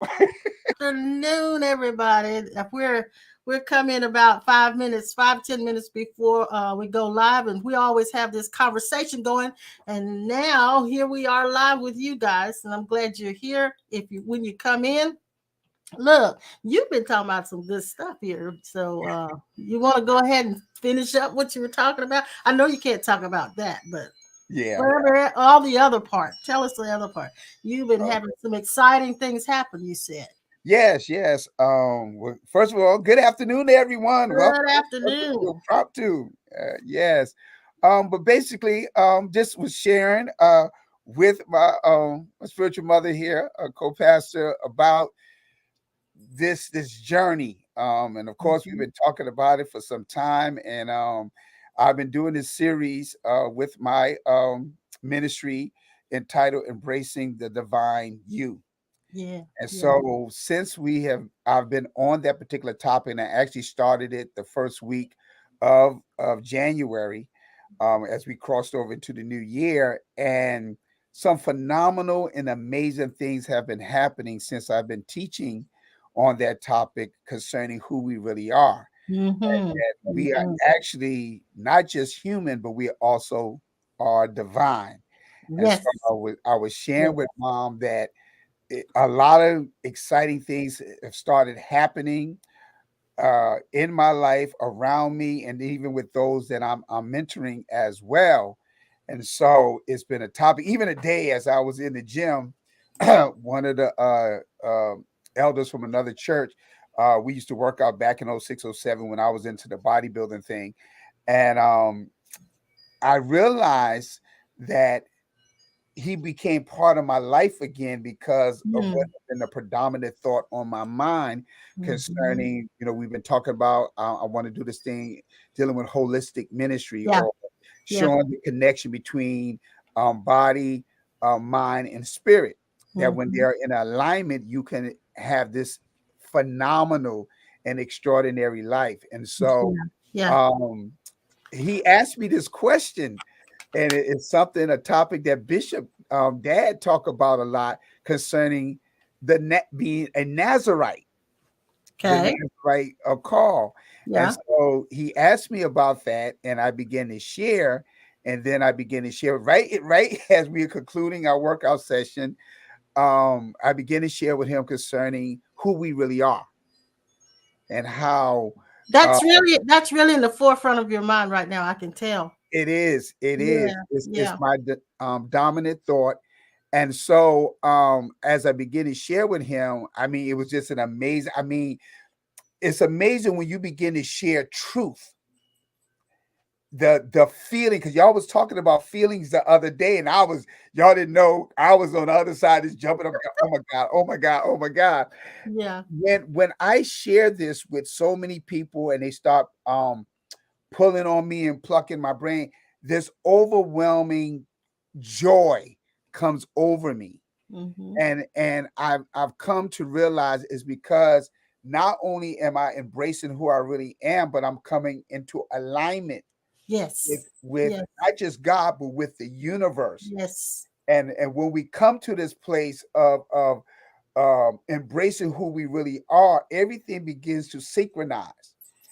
Afternoon, everybody. We're coming about 5 minutes, 5-10 minutes before we go live, and we always have this conversation going. And now here we are live with you guys, and I'm glad you're here. If you when you come in, look, you've been talking about some good stuff here. So you want to go ahead and finish up what you were talking about? I know you can't talk about that, but Yeah. whatever, all the other part. Tell us the other part. You've been Okay. having some exciting things happen. You said. Yes, yes. Well, first of all, good afternoon to everyone. Good Welcome to afternoon. Impromptu. Yes. But basically, just was sharing with my spiritual mother here, a co-pastor, about this journey. And of course, we've Mhm. been talking about it for some time, and I've been doing this series with my ministry entitled "Embracing the Divine You." Yeah, And yeah. so since I've been on that particular topic, and I actually started it the first week of January, as we crossed over into the new year, and some phenomenal and amazing things have been happening since I've been teaching on that topic concerning who we really are. Mm-hmm. That we are Mm-hmm. actually not just human, but we also are divine. And so Yes. I was Yeah. sharing with mom that a lot of exciting things have started happening in my life, around me, and even with those that I'm mentoring as well. And so it's been a topic. Even today, as I was in the gym, one of the elders from another church, we used to work out back in '06, '07 when I was into the bodybuilding thing. And I realized that he became part of my life again because of what Mm. has been the predominant thought on my mind Mm-hmm. concerning, we've been talking about, I want to do this thing dealing with holistic ministry, Yeah, or yeah. showing the connection between body, mind, and spirit. That when Mm-hmm. they're in alignment, you can have this phenomenal and extraordinary life. And so Yeah, yeah. um, he asked me this question, and it's something, a topic that Bishop Dad talk about a lot concerning being a Nazarite, the Okay. Nazarite call. And Yeah. so he asked me about that, and I began to share, and then I began to share right as we are concluding our workout session. I began to share with him concerning who we really are and how uh, That's really in the forefront of your mind right now. I can tell. it is. It is. Yeah, It's yeah. my dominant thought. And so as I begin to share with him, I mean, it was just an amazing, I mean, it's amazing when you begin to share truth, the feeling, because y'all was talking about feelings the other day, and y'all didn't know I was on the other side, just jumping up, oh my God, oh my God, oh my God. Yeah. When I share this with so many people and they start pulling on me and plucking my brain, this overwhelming joy comes over me. Mm-hmm. And I've come to realize is because not only am I embracing who I really am, but I'm coming into alignment with Yes. with Yes. not just God, but with the universe. Yes. And when we come to this place of embracing who we really are, everything begins to synchronize.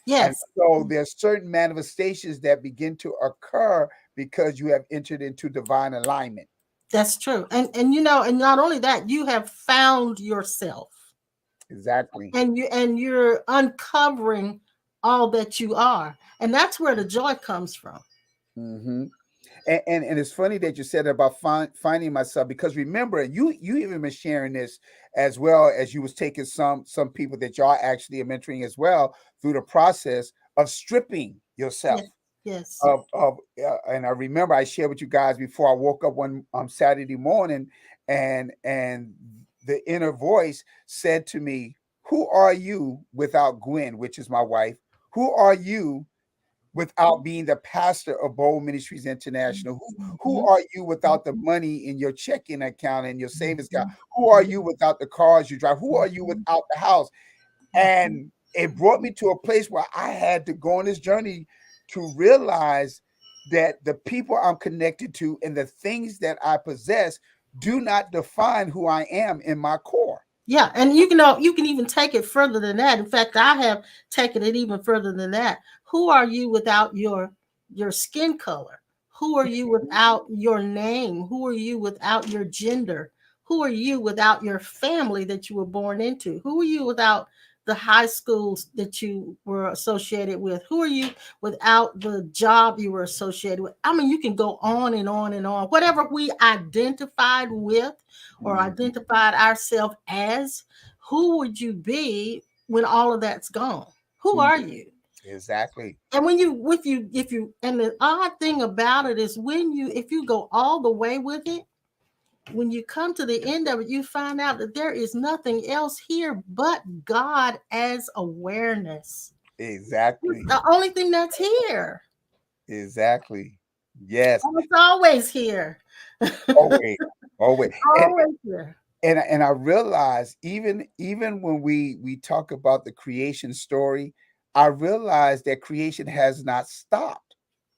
And Yes. so there's certain manifestations that begin to occur because you have entered into divine alignment. That's true. And not only that, you have found yourself. Exactly. And you're uncovering all that you are. And that's where the joy comes from. Hmm. And it's funny that you said about finding myself, because remember, you even been sharing this as well, as you was taking some people that y'all actually are mentoring as well through the process of stripping yourself Yes. Yes. of and I remember I shared with you guys before I woke up one Saturday morning, and the inner voice said to me, "Who are you without Gwen, which is my wife? Who are you without being the pastor of Bold Ministries International? Who Mhm. are you without the money in your checking account and your savings account? Mhm. Who are you without the cars you drive? Who are you Mhm. without the house?" Mhm. And it brought me to a place where I had to go on this journey to realize that the people I'm connected to and the things that I possess do not define who I am in my core. Yeah, and you can even take it further than that. In fact, I have taken it even further than that. Who are you without your skin color? Who are you without your name? Who are you without your gender? Who are you without your family that you were born into? Who are you without the high schools that you were associated with? Who are you without the job you were associated with? I mean, you can go on and on and on. Whatever we identified with or Mhm. identified ourselves as, who would you be when all of that's gone? Who Mhm. are you? Exactly. And when you with you if you and the odd thing about it is when you if you go all the way with it, when you come to the end of it, you find out that there is nothing else here but God as awareness. It's Exactly. the only thing that's here. Exactly. Yes. And it's always here. Always. Always. Always here. And I realize even when we talk about the creation story, I realize that creation has not stopped.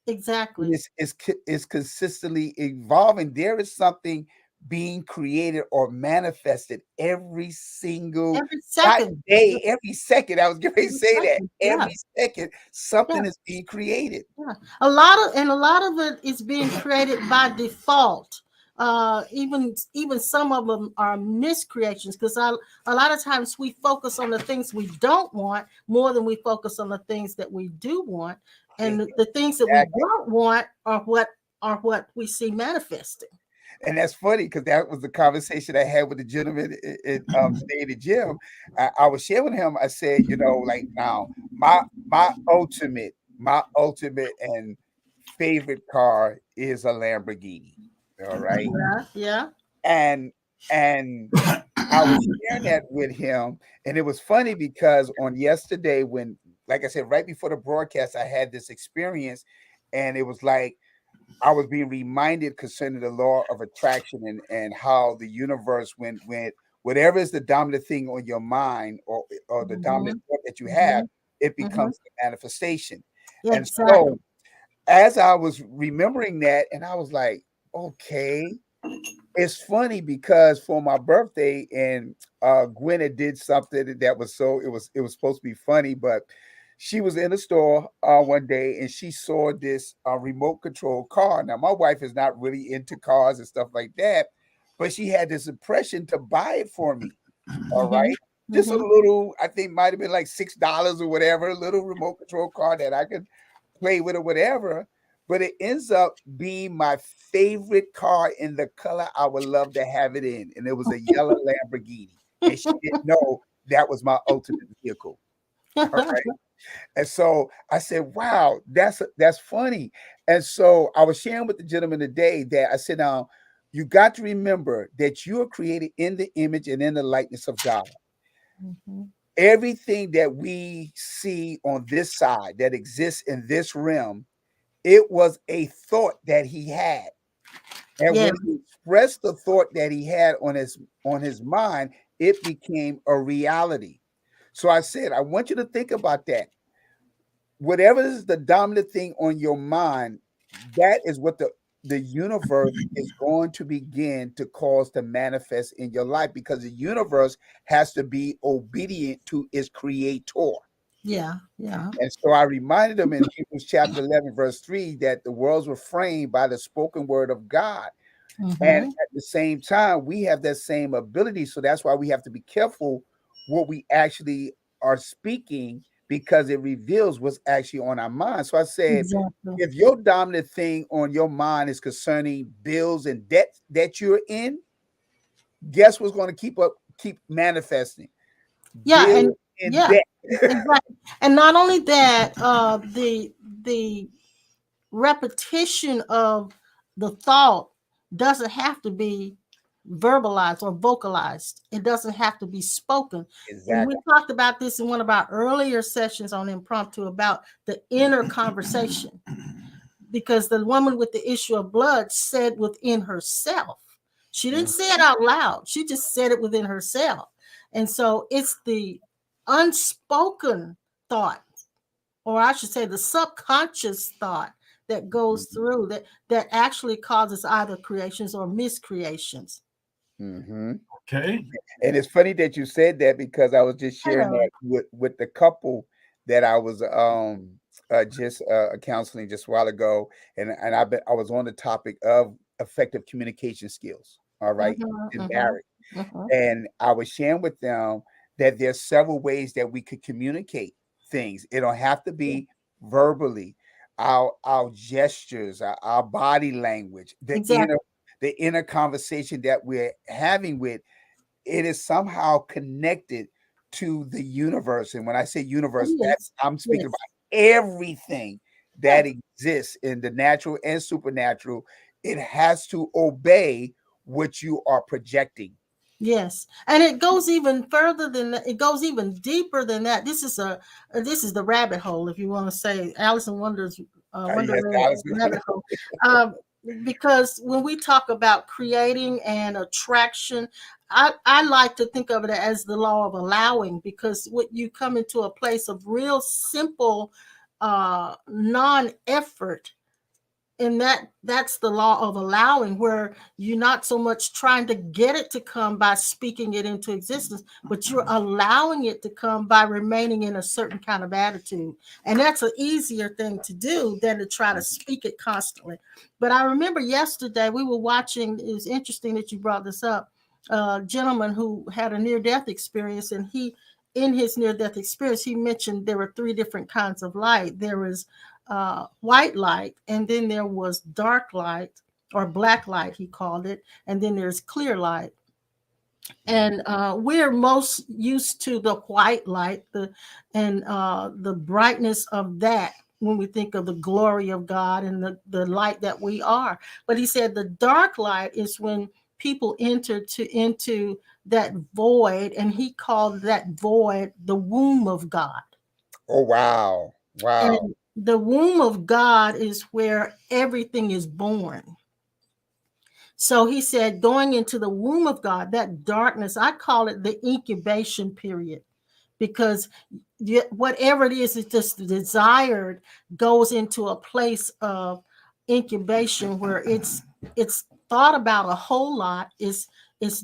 Exactly. It's consistently evolving. There is something being created or manifested every single, Every not second. day, every second. I was going to Every say that second. every Yes. second something is being created. Yeah. A lot of it is being created by default. Even some of them are miscreations because a lot of times we focus on the things we don't want more than we focus on the things that we do want, and the things that we Exactly. don't want are what we see manifesting. And that's funny because that was the conversation I had with the gentleman today in the gym. I was sharing with him. I said, like now, my ultimate and favorite car is a Lamborghini. All right, Yeah, yeah. and and I was sharing that with him, and it was funny because on yesterday, when, like I said, right before the broadcast, I had this experience, and it was like I was being reminded concerning the law of attraction and how the universe, when whatever is the dominant thing on your mind or the dominant Hmm. thought that you have, Hmm. it Hmm. becomes the manifestation. And Exactly. so as I was remembering that, and I was like, okay, it's funny because for my birthday, and Gwen did something that was it was supposed to be funny, but she was in a store one day and she saw this remote control car. Now my wife is not really into cars and stuff like that, but she had this impression to buy it for me. All Hmm. right. Just a Hmm. little, I think might have been like $6 or whatever, a little remote control car that I could play with or whatever. But it ends up being my favorite car in the color I would love to have it in. And it was a yellow Lamborghini. And she didn't know that was my ultimate vehicle. All right. And so I said, wow, that's funny. And so I was sharing with the gentleman today that I said, now you got to remember that you are created in the image and in the likeness of God. Hmm. Everything that we see on this side that exists in this realm, it was a thought that he had. And Yeah. when he expressed the thought that he had on his mind, it became a reality. So I said, I want you to think about that. Whatever is the dominant thing on your mind, that is what the universe is going to begin to cause to manifest in your life, because the universe has to be obedient to its creator. Yeah. Yeah. And so I reminded them in Hebrews chapter 11, verse 3, that the worlds were framed by the spoken word of God. And Hmm. at the same time, we have that same ability. So that's why we have to be careful what we actually are speaking, because it reveals what's actually on our mind. So I said, Exactly. if your dominant thing on your mind is concerning bills and debt that you're in, guess what's going to keep manifesting? Yeah, Bills and and yeah, debt. exactly. And not only that, the repetition of the thought doesn't have to be verbalized or vocalized. It doesn't have to be spoken. And we Exactly. talked about this in one of our earlier sessions on Impromptu about the inner conversation, because the woman with the issue of blood said within herself. She didn't Mhm. say it out loud. She just said it within herself. And so it's the unspoken thought, or I should say the subconscious thought that goes Mhm. through that actually causes either creations or miscreations. Mm-hmm. Okay. And it's funny that you said that because I was just sharing Hello. that with the couple that I was just counseling just a while ago, and I was on the topic of effective communication skills. All right, Mhm, in mhm, marriage, mhm. and I was sharing with them that there's several ways that we could communicate things. It don't have to Yeah, be verbally. Our gestures, our body language, exactly. the inner conversation that we're having with it is somehow connected to the universe. And when I say universe, that Yes. I'm speaking Yes. about everything Yeah. that exists in the natural and supernatural. It has to obey what you are projecting. Yes, and it goes even further than that. It goes even deeper than that. This is the rabbit hole, if you want to say Alice in Wonder's Yes, Wonderland's Allison. rabbit hole. Um, because when we talk about creating and attraction, I like to think of it as the law of allowing, because what you come into a place of real simple non-effort, and that's the law of allowing, where you're not so much trying to get it to come by speaking it into existence, but you're allowing it to come by remaining in a certain kind of attitude. And that's an easier thing to do than to try to speak it constantly. But I remember yesterday we were watching, it was interesting that you brought this up, a gentleman who had a near-death experience, and he, in his near-death experience, he mentioned there were three different kinds of light. There was white light, and then there was dark light, or black light, he called it, and then there's clear light. And we're most used to the white light, the brightness of that, when we think of the glory of God and the light that we are. But he said the dark light is when people enter into that void, and he called that void the womb of God. Oh wow. Wow. And the womb of God is where everything is born. So he said, going into the womb of God, that darkness, I call it the incubation period, because whatever it is, it's just desired, goes into a place of incubation where it's thought about a whole lot, it's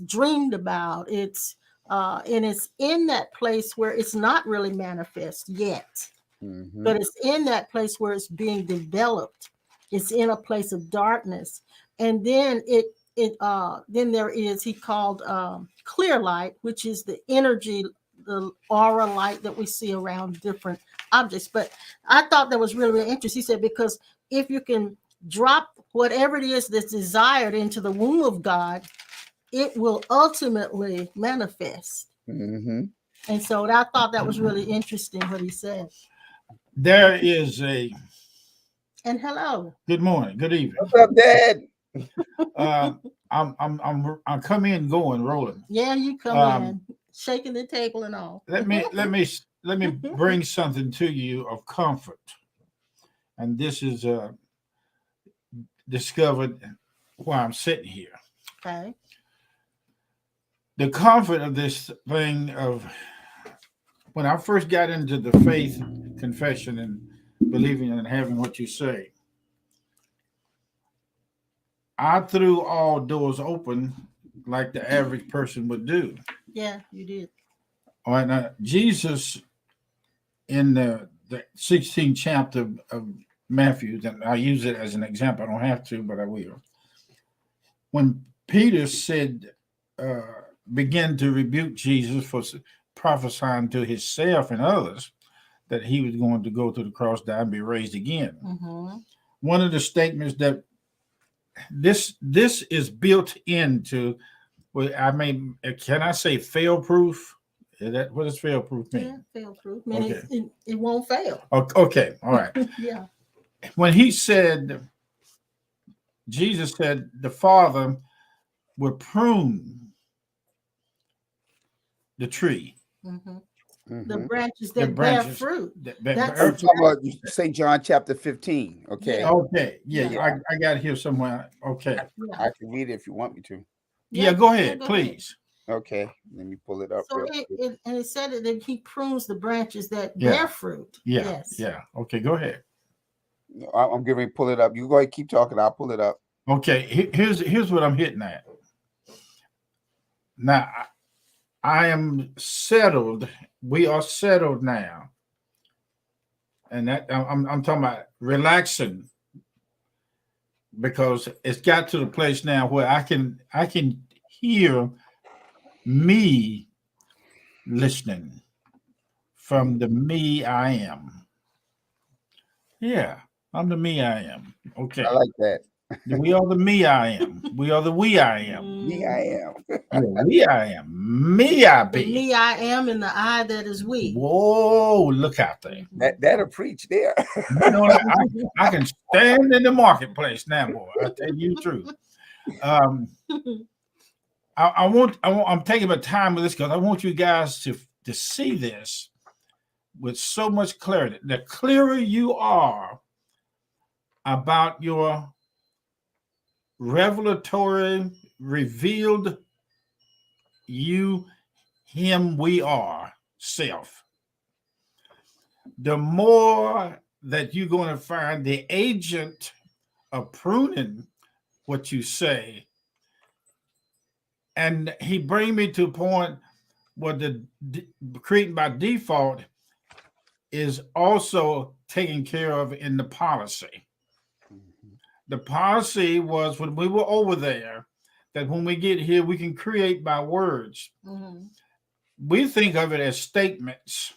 dreamed about, and it's in that place where it's not really manifest yet, Mm-hmm. but it's in that place where it's being developed. It's in a place of darkness. And then then there is, he called clear light, which is the energy, the aura light that we see around different objects. But I thought that was really, really interesting. He said, because if you can drop whatever it is that's desired into the womb of God, it will ultimately manifest. Mm-hmm. And so I thought that was really interesting what he said. There is a And hello. good morning, good evening. What's up, Dad? Uh, I'm coming in, going, rolling. Yeah, you come Um, in, shaking the table and all. let me bring something to you of comfort, and this is discovered while I'm sitting here. Okay. The comfort of this thing of when I first got into the faith confession and believing and having what you say, I threw all doors open like the average person would do. Yeah, you did. All right, now Jesus in the 16th chapter of Matthew, and I use it as an example. I don't have to, but I will. When Peter said, uh, began to rebuke Jesus for prophesying to himself and others that he was going to go to the cross, die, and be raised again. Mm-hmm. One of the statements that this is built into, well, I mean, can I say fail proof? Is that what does fail proof Yeah, mean? fail proof. I mean, Okay. it won't fail. Okay, all right. Yeah. When he said, Jesus said, the Father will prune the tree, Mm-hmm. The Mm-hmm. branches the that bear branches fruit. that That's Oh, you talking about St. John chapter 15. Okay. Yeah. Okay, yeah, Yeah. I got it here somewhere. Okay, Yeah. I can read it if you want me to. yeah, Yeah. go Yeah. ahead, Go ahead. please. Okay. Let me pull it up So real quick. and it said that he prunes the branches that Yeah, bear fruit. yeah, Yes. yeah. Okay, go ahead. I'm getting ready to pull it up. You go ahead, keep talking. I'll pull it up. Okay, here's what I'm hitting at. Now, I am settled. We are settled now. And that I'm talking about relaxing, because it's got to the place now where I can hear me listening from the me I am. Yeah, I'm the me I am. Okay. I like that. We are the me I am. We are the we I am. Me, I am. Yeah, we I am. Me I The be. me I am and the I that is we. Whoa, look out there. That'll preach there. You know, I can stand in the marketplace now, boy. I tell you the truth. I'm taking my time with this because I want you guys to see this with so much clarity. The clearer you are about your revelatory, revealed you, him, we are self, the more that you're going to find the agent of pruning what you say. And he bring me to a point where the creating by default is also taken care of in the policy. The policy was, when we were over there, that when we get here, we can create by words. We think of it as statements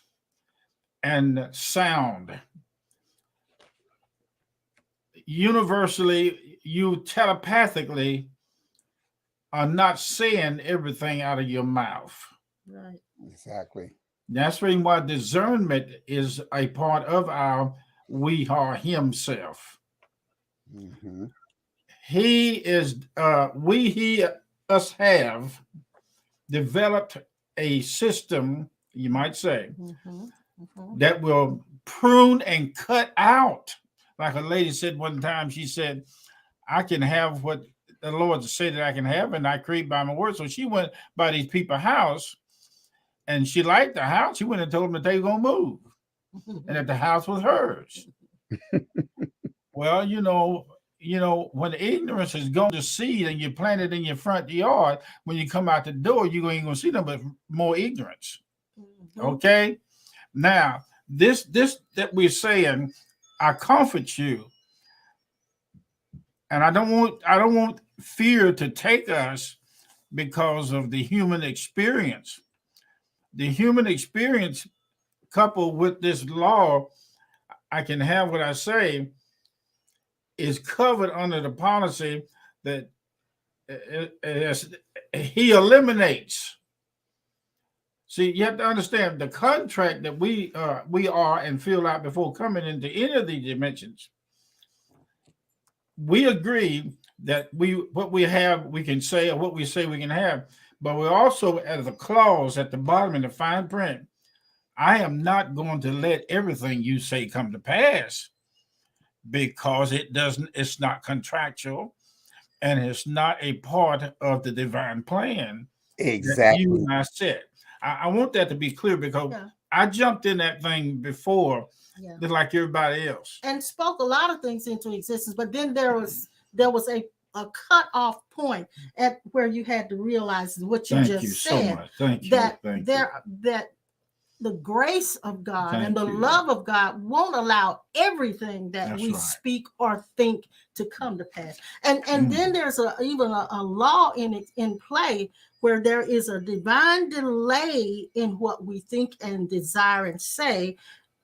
and sound. Universally, you telepathically are not saying everything out of your mouth. Right. Exactly. That's the reason why discernment is a part of our we are himself. He is, us have developed a system, you might say, that will prune and cut out. Like a lady said one time, she said, I can have what the Lord said that I can have, and I create by my word. So she went by these people's house, and she liked the house. She went and told them that they were going to move, and that the house was hers. Well, you know, when ignorance is going to seed and you plant it in your front yard, when you come out the door, you ain't going to see them, but more ignorance. Okay? Now, this that we're saying, I comfort you. And I don't want fear to take us because of the human experience. The human experience coupled with this law, I can have what I say, is covered under the policy that he eliminates. See, you have to understand the contract that we are and fill out before coming into any of these dimensions. We agree that what we have we can say, or what we say we can have, but we also, as a clause at the bottom in the fine print, I am not going to let everything you say come to pass, because it's not contractual, and it's not a part of the divine plan. Exactly. That you and I said. I want that to be clear, because I jumped in that thing before, just like everybody else, and spoke a lot of things into existence. But then there was a cut off point at where you had to realize what you just said. So much. Thank you. That the grace of God and the love of God won't allow everything that we speak or think to come to pass. And then there's even a law in play, where there is a divine delay in what we think and desire and say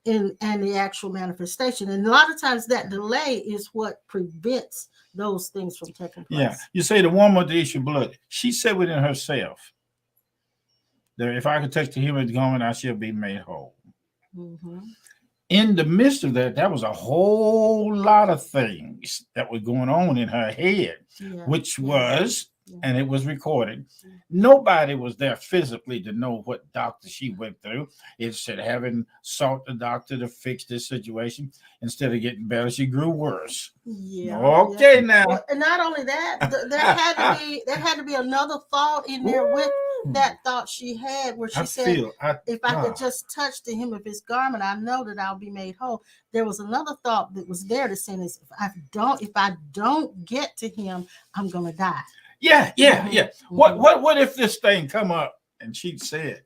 and the actual manifestation. And a lot of times that delay is what prevents those things from taking place. Yeah. You say the woman with the issue of blood, she said within herself that if I could touch the hem of the garment, I shall be made whole. In the midst of that, was a whole lot of things that were going on in her head, which was, and it was recorded. Nobody was there physically to know what doctor she went through. It said, having sought the doctor to fix this situation, instead of getting better, she grew worse. Now. Well, and not only that, there had to be another thought in there with that thought she had, where she said, if I could just touch the hem of his garment, I know that I'll be made whole. There was another thought that was there to say, if I don't get to him, I'm gonna die. Yeah. Mm-hmm. What if this thing come up and she said,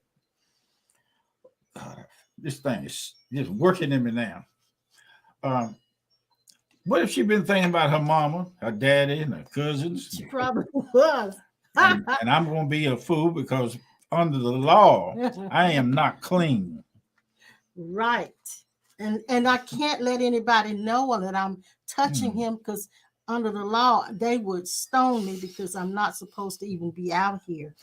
this thing is just working in me now. Um, what if she been thinking about her mama, her daddy, and her cousins? She probably was. And I'm going to be a fool because under the law, I am not clean. Right. And I can't let anybody know that I'm touching him, because under the law they would stone me because I'm not supposed to even be out here.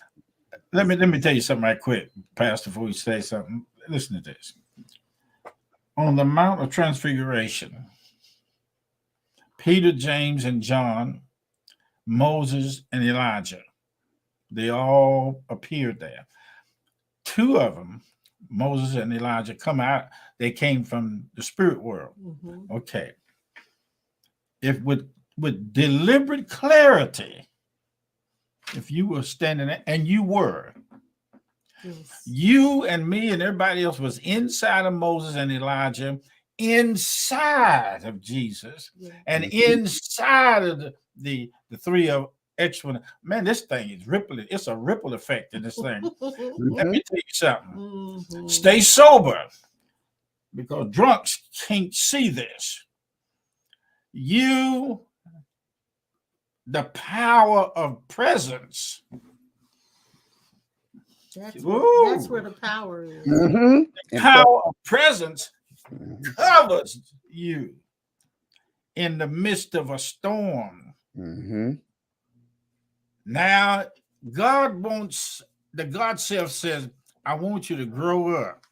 Let me tell you something right quick, Pastor, before you say something. Listen to this. On the Mount of Transfiguration, Peter, James, and John, Moses, and Elijah, they all appeared there. Two of them, Moses and Elijah, come out. They came from the spirit world. Mm-hmm. Okay. If with deliberate clarity, if you were standing there, and you were, Yes. you and me and everybody else was inside of Moses and Elijah, inside of Jesus, and inside of the three of extra. Man, this thing is rippling. It's a ripple effect in this thing. Let me tell you something. Stay sober, because drunks can't see this. The power of presence. That's where the power is. The power of presence covers you in the midst of a storm. Now, God self says, I want you to grow up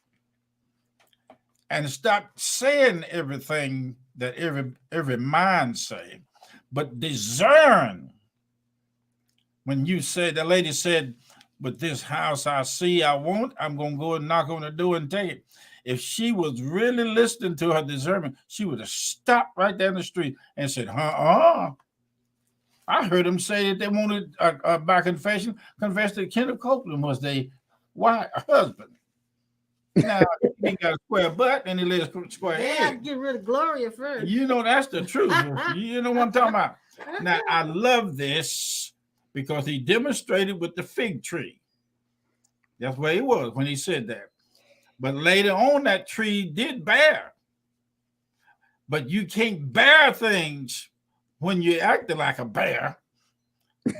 and stop saying everything that every mind say, but discern. When you said, the lady said, but this house I see, I want, I'm going to go and knock on the door and take it. If she was really listening to her discernment, she would have stopped right down the street and said, I heard them say that they wanted, by confession, confess that Kenneth Copeland was their husband. Now, he got a square butt and he lives square head. Get rid of Gloria first. You know, that's the truth. You know what I'm talking about. Now, I love this because he demonstrated with the fig tree. That's where he was when he said that. But later on, that tree did bear. But you can't bear things when you're acting like a bear.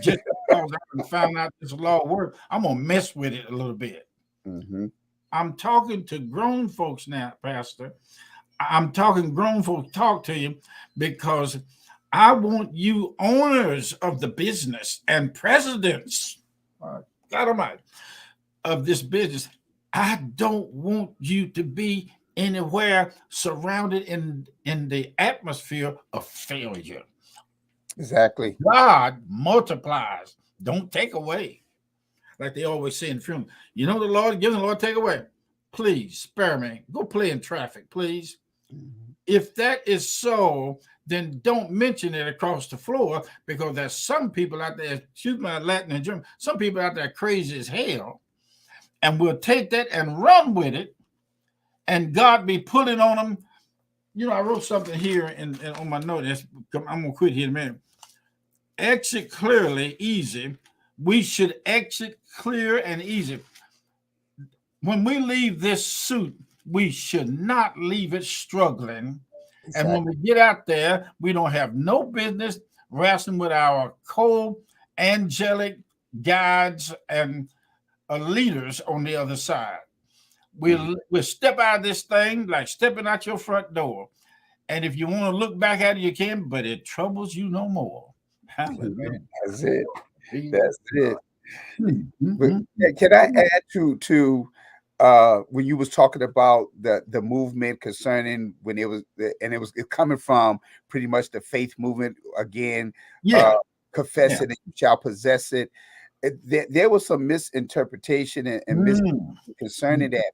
Just because I found out this law works, I'm going to mess with it a little bit. I'm talking to grown folks now, Pastor. I'm talking grown folks, talk to you, because I want you owners of the business and presidents, God Almighty, of this business. I don't want you to be anywhere surrounded in the atmosphere of failure. Exactly. God multiplies, don't take away. Like they always say in film, you know, the Lord gives, the Lord take away. Please spare me. Go play in traffic, please. If that is so, then don't mention it across the floor, because there's some people out there, excuse my Latin and German, some people out there crazy as hell, and we'll take that and run with it, and God be pulling on them. You know, I wrote something here on my notes. I'm going to quit here in a minute. Exit clearly, easy. We should exit clear and easy. When we leave this suit, we should not leave it struggling. Exactly. And when we get out there, we don't have no business wrestling with our co-angelic guides and leaders on the other side. We'll step out of this thing like stepping out your front door. And if you want to look back at it, you can, but it troubles you no more. Hallelujah. That's it. That's it. Can I add to when you was talking about the movement concerning when it was, and it was coming from pretty much the faith movement again, confess it and you shall possess it. There was some misinterpretation and concerning that.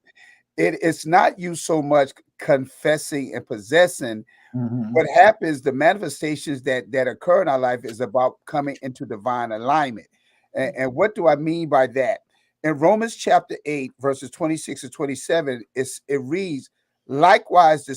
It's not you so much confessing and possessing. What happens, the manifestations that occur in our life is about coming into divine alignment. And what do I mean by that? In Romans chapter 8, verses 26 to 27, it reads, likewise, the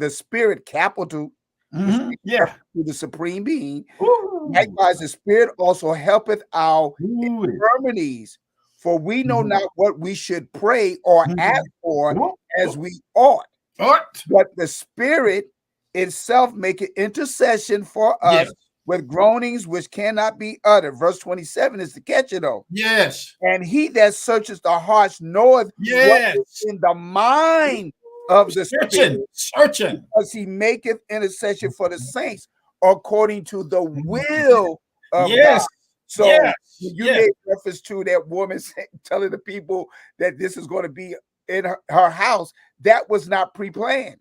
spirit capital which is Yeah. to the supreme being. Ooh. Likewise, the Spirit also helpeth our Ooh. infirmities, for we know Mhm. not what we should pray or ask Mhm. for Ooh. as we ought. What? But the Spirit itself maketh intercession for us Yes. with groanings which cannot be uttered. Verse 27 is the catch it though. Yes. And he that searches the hearts knoweth what is Yes. in the mind of the Searching. Spirit, Searching. because he maketh intercession for the saints according to the will of God. Yes. So Yes. when you Yes. made reference to that woman telling the people that this is going to be in her house, that was not pre-planned.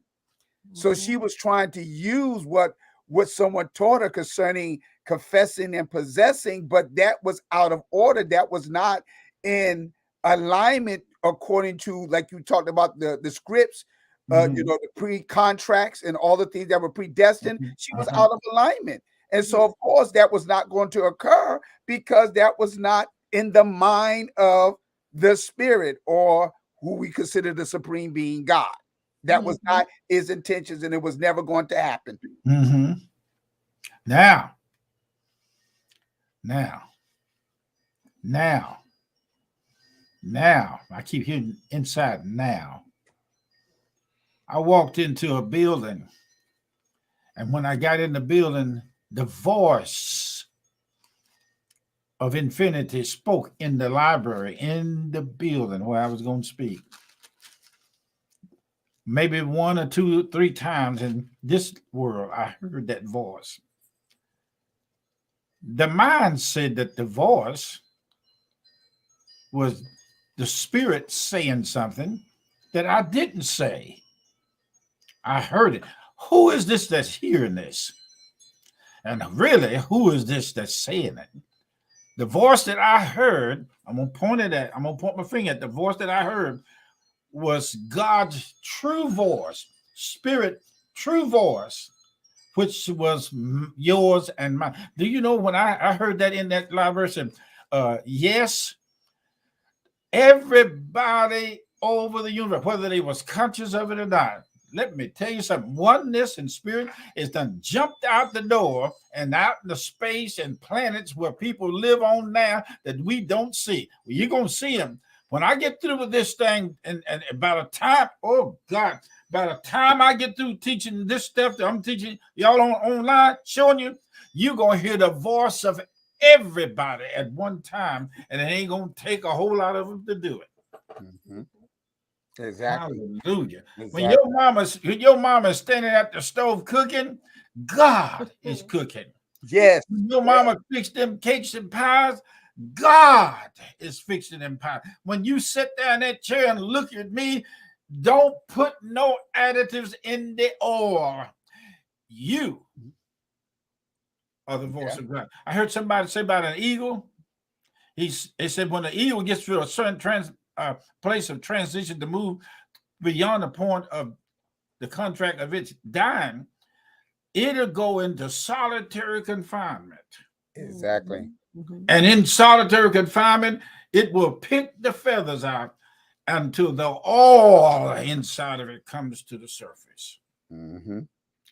So she was trying to use what someone taught her concerning confessing and possessing, but that was out of order. That was not in alignment according to, like you talked about, the scripts, Mhm. the pre-contracts and all the things that were predestined. She was Uh-huh. out of alignment. And so of course that was not going to occur because that was not in the mind of the Spirit, or who we consider the supreme being, God. That was not his intentions, and it was never going to happen. Mm-hmm. Now, now, now, now. I keep hearing inside now. I walked into a building, and when I got in the building, the voice of infinity spoke in the library, in the building where I was going to speak. Maybe one or two, 3 times in this world, I heard that voice. The mind said that the voice was the Spirit saying something that I didn't say. I heard it. Who is this that's hearing this? And really, who is this that's saying it? The voice that I heard, I'm going to point my finger at the voice that I heard was God's true voice, Spirit, true voice, which was yours and mine. Do you know when I heard that in that library, said, yes, everybody over the universe, whether they was conscious of it or not, let me tell you something. Oneness and spirit is done jumped out the door and out in the space and planets where people live on now that we don't see. Well, you're going to see them. When I get through with this thing, and by the time, oh God, by the time I get through teaching this stuff that I'm teaching y'all online, showing you, you're going to hear the voice of everybody at one time, and it ain't going to take a whole lot of them to do it. Mm-hmm. Exactly. Hallelujah. Exactly. When your mama's standing at the stove cooking, God is cooking. Yes. When your mama fixed them cakes and pies, God is fixing them pies. When you sit there in that chair and look at me, don't put no additives in the oil. You are the voice of God. I heard somebody say about an eagle. They said when the eagle gets to a certain place of transition to move beyond the point of the contract of its dying, it'll go into solitary confinement. Exactly. And in solitary confinement, it will pick the feathers out until the oil inside of it comes to the surface. Mm-hmm.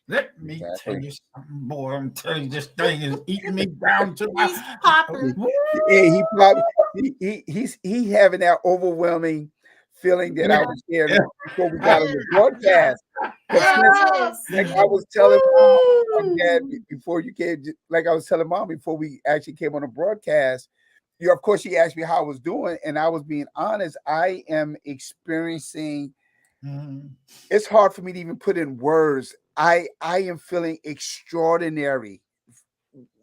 Let me tell you something, boy. I'm telling you, this thing is eating me down to my. He's popping. He having that overwhelming feeling that I was sharing before we got on the broadcast. Like I was telling Mom, Dad, before you came, like I was telling Mom before we actually came on the broadcast. Of course, she asked me how I was doing, and I was being honest. I am experiencing. It's hard for me to even put in words. I am feeling extraordinary.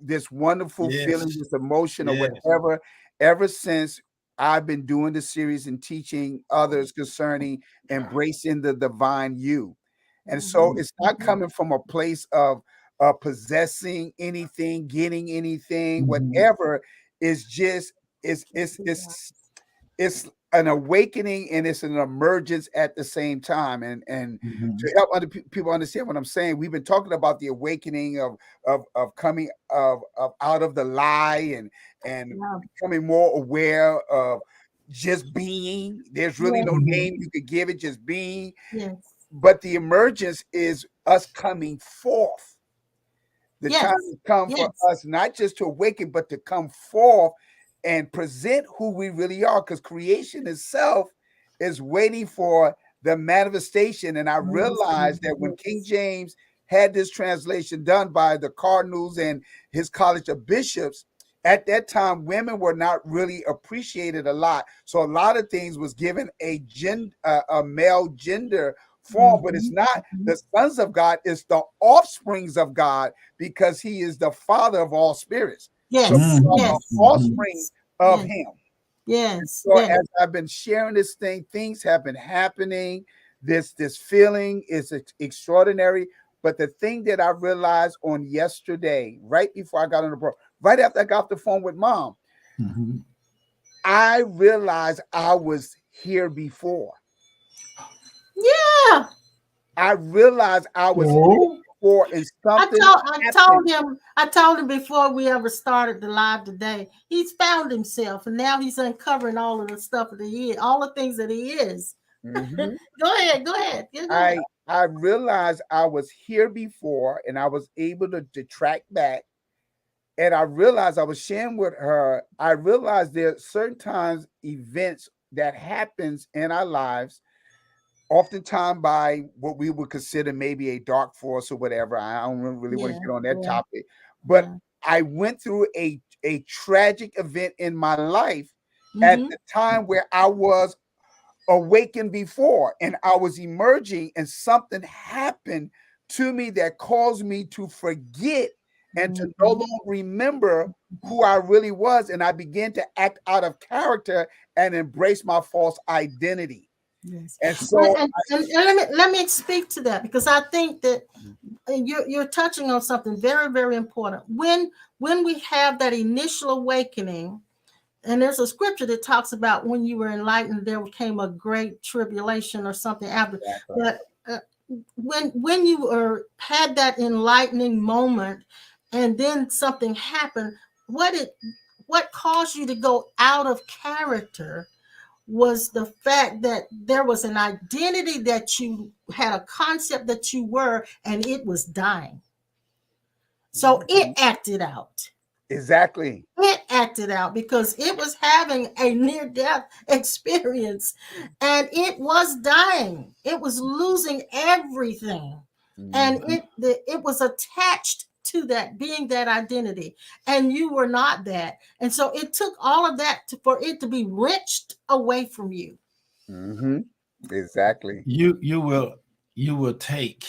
This wonderful feeling, this emotion, or whatever. Ever since I've been doing the series and teaching others concerning embracing the divine you. And so it's not coming from a place of possessing anything, getting anything, whatever. It's just it's an awakening and it's an emergence at the same time. And to help other people understand what I'm saying, we've been talking about the awakening of coming of out of the lie and becoming more aware of just being. There's really no name you could give it, just being. Yes. But the emergence is us coming forth. The Yes. time has come for Yes. us not just to awaken, but to come forth and present who we really are, because creation itself is waiting for the manifestation. And I realized that when King James had this translation done by the cardinals and his college of bishops, at that time women were not really appreciated a lot, so a lot of things was given a male gender form, but it's not the sons of God, it's the offsprings of God, because he is the father of all spirits. So Yes. we are Yes. the offspring of Yes. him. Yes. So Yes. as I've been sharing this thing, things have been happening. This feeling is extraordinary. But the thing that I realized on yesterday, right before I got on the program, right after I got off the phone with mom, I realized I was here before. Yeah. I realized I was here before, and something I told him before we ever started the live today, he's found himself, and now he's uncovering all of the stuff that he is, all the things that he is. Go ahead. I realized I was here before, and I was able to track back. And I realized, I was sharing with her, I realized there are certain times events that happens in our lives, oftentimes by what we would consider maybe a dark force or whatever. I don't really want to get on that topic, but I went through a tragic event in my life at the time where I was awakened before, and I was emerging, and something happened to me that caused me to forget and to no longer remember who I really was, and I began to act out of character and embrace my false identity. Yes. And so And let me speak to that, because I think that you're touching on something very, very important. When we have that initial awakening, and there's a scripture that talks about when you were enlightened, there came a great tribulation or something after. But when you had that enlightening moment, and then something happened, what caused you to go out of character was the fact that there was an identity that you had, a concept that you were, and it was dying. So it acted out. Exactly. It acted out because it was having a near-death experience, and it was dying. It was losing everything, and it was attached to that, being that identity, and you were not that. And so it took all of that for it to be wrenched away from you. Exactly. You will take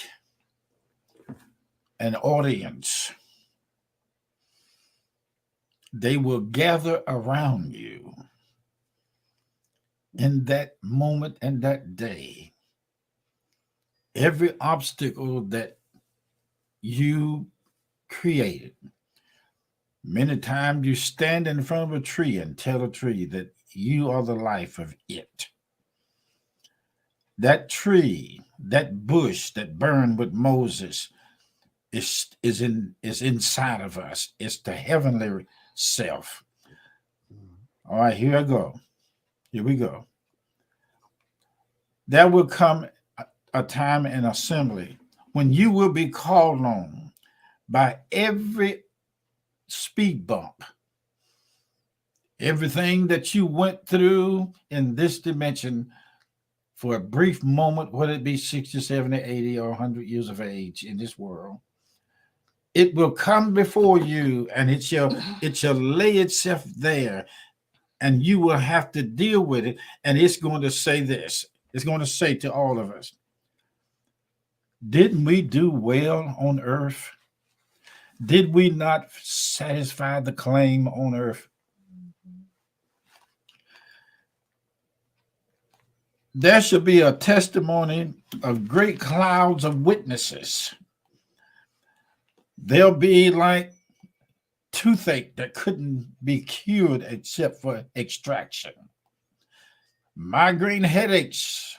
an audience. They will gather around you in that moment and that day. Every obstacle that you created. Many times you stand in front of a tree and tell a tree that you are the life of it. That tree, that bush that burned with Moses is inside of us. It's the heavenly self. All right, here I go. Here we go. There will come a time in assembly when you will be called on by every speed bump, everything that you went through in this dimension for a brief moment, whether it be 60, 70, 80, or 100 years of age in this world. It will come before you, and it shall lay itself there, and you will have to deal with it. And it's going to say this. It's going to say to all of us, didn't we do well on earth? Did we not satisfy the claim on earth? There should be a testimony of great clouds of witnesses. They'll be like toothache that couldn't be cured except for extraction. Migraine headaches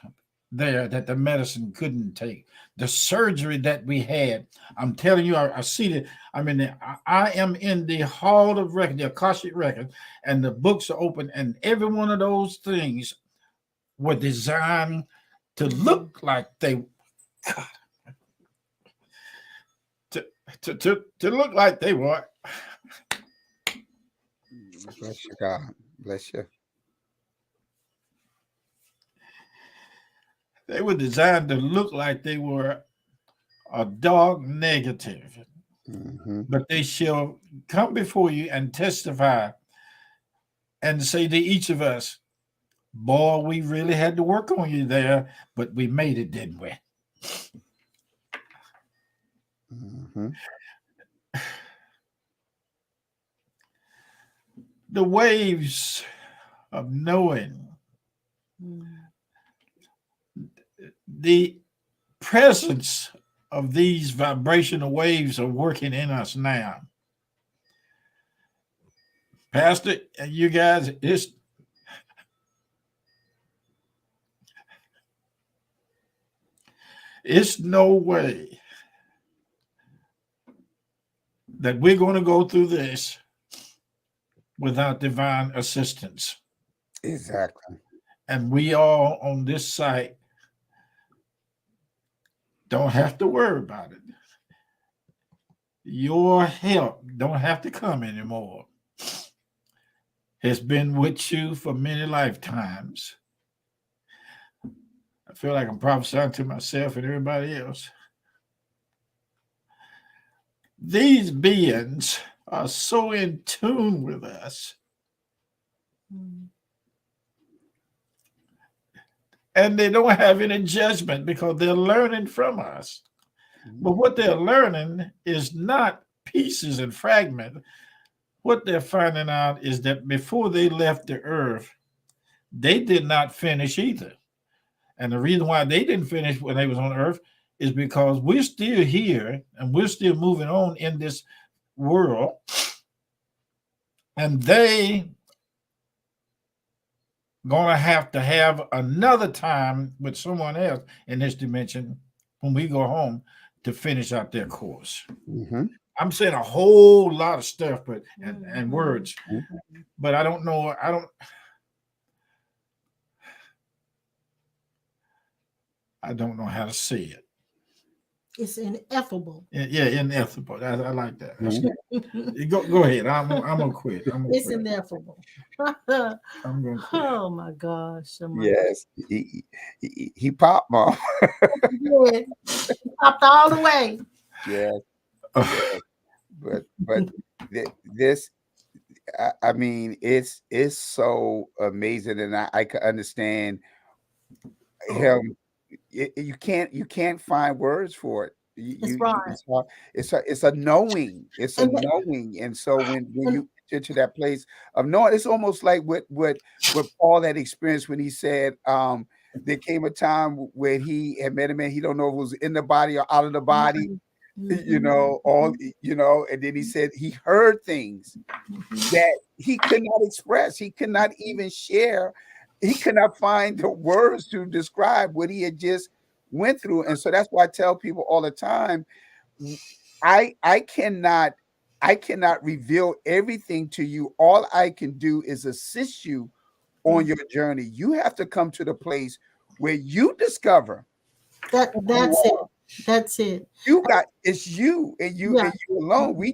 there that the medicine couldn't take. The surgery that we had. I'm telling you, I see that. I am in the Hall of Record, the Akashic Record, and the books are open, and every one of those things were designed to look like they. God, to look like they were. Bless you, God. Bless you. They were designed to look like they were a dog negative, Mm-hmm. but they shall come before you and testify and say to each of us, boy, we really had to work on you there, but we made it, didn't we? Mm-hmm. The waves of knowing, the presence of these vibrational waves are working in us now. Pastor, and you guys, it's no way that we're going to go through this without divine assistance. Exactly. And we all on this site don't have to worry about it. Your help don't have to come anymore. Has been with you for many lifetimes. I feel like I'm prophesying to myself and everybody else. These beings are so in tune with us. And they don't have any judgment because they're learning from us. But what they're learning is not pieces and fragments. What they're finding out is that before they left the earth, they did not finish either. And the reason why they didn't finish when they was on earth is because we're still here and we're still moving on in this world. And they gonna have to have another time with someone else in this dimension when we go home to finish out their course. Mm-hmm. I'm saying a whole lot of stuff, but and words, but I don't know. I don't know how to say it. It's ineffable. Yeah, ineffable. I like that. Go ahead. I'm gonna quit. It's ineffable. I'm gonna quit. Oh my gosh. Oh my Yes, he popped, Mom. gosh. He popped all the way. Yes, yes. But this, I mean, it's so amazing, and I can understand him. You can't find words for it. It's right. It's hard. It's a knowing. It's a And knowing. And so when you get to that place of knowing, it's almost like what Paul had experienced when he said, there came a time where he had met a man, he don't know if it was in the body or out of the body, you know, and then he said he heard things that he could not express, he could not even share, he could not find the words to describe what he had just went through. And so that's why I tell people all the time, I cannot reveal everything to you. All I can do is assist you on your journey. You have to come to the place where you discover that's it. That's it. It's you and you and you alone. We'll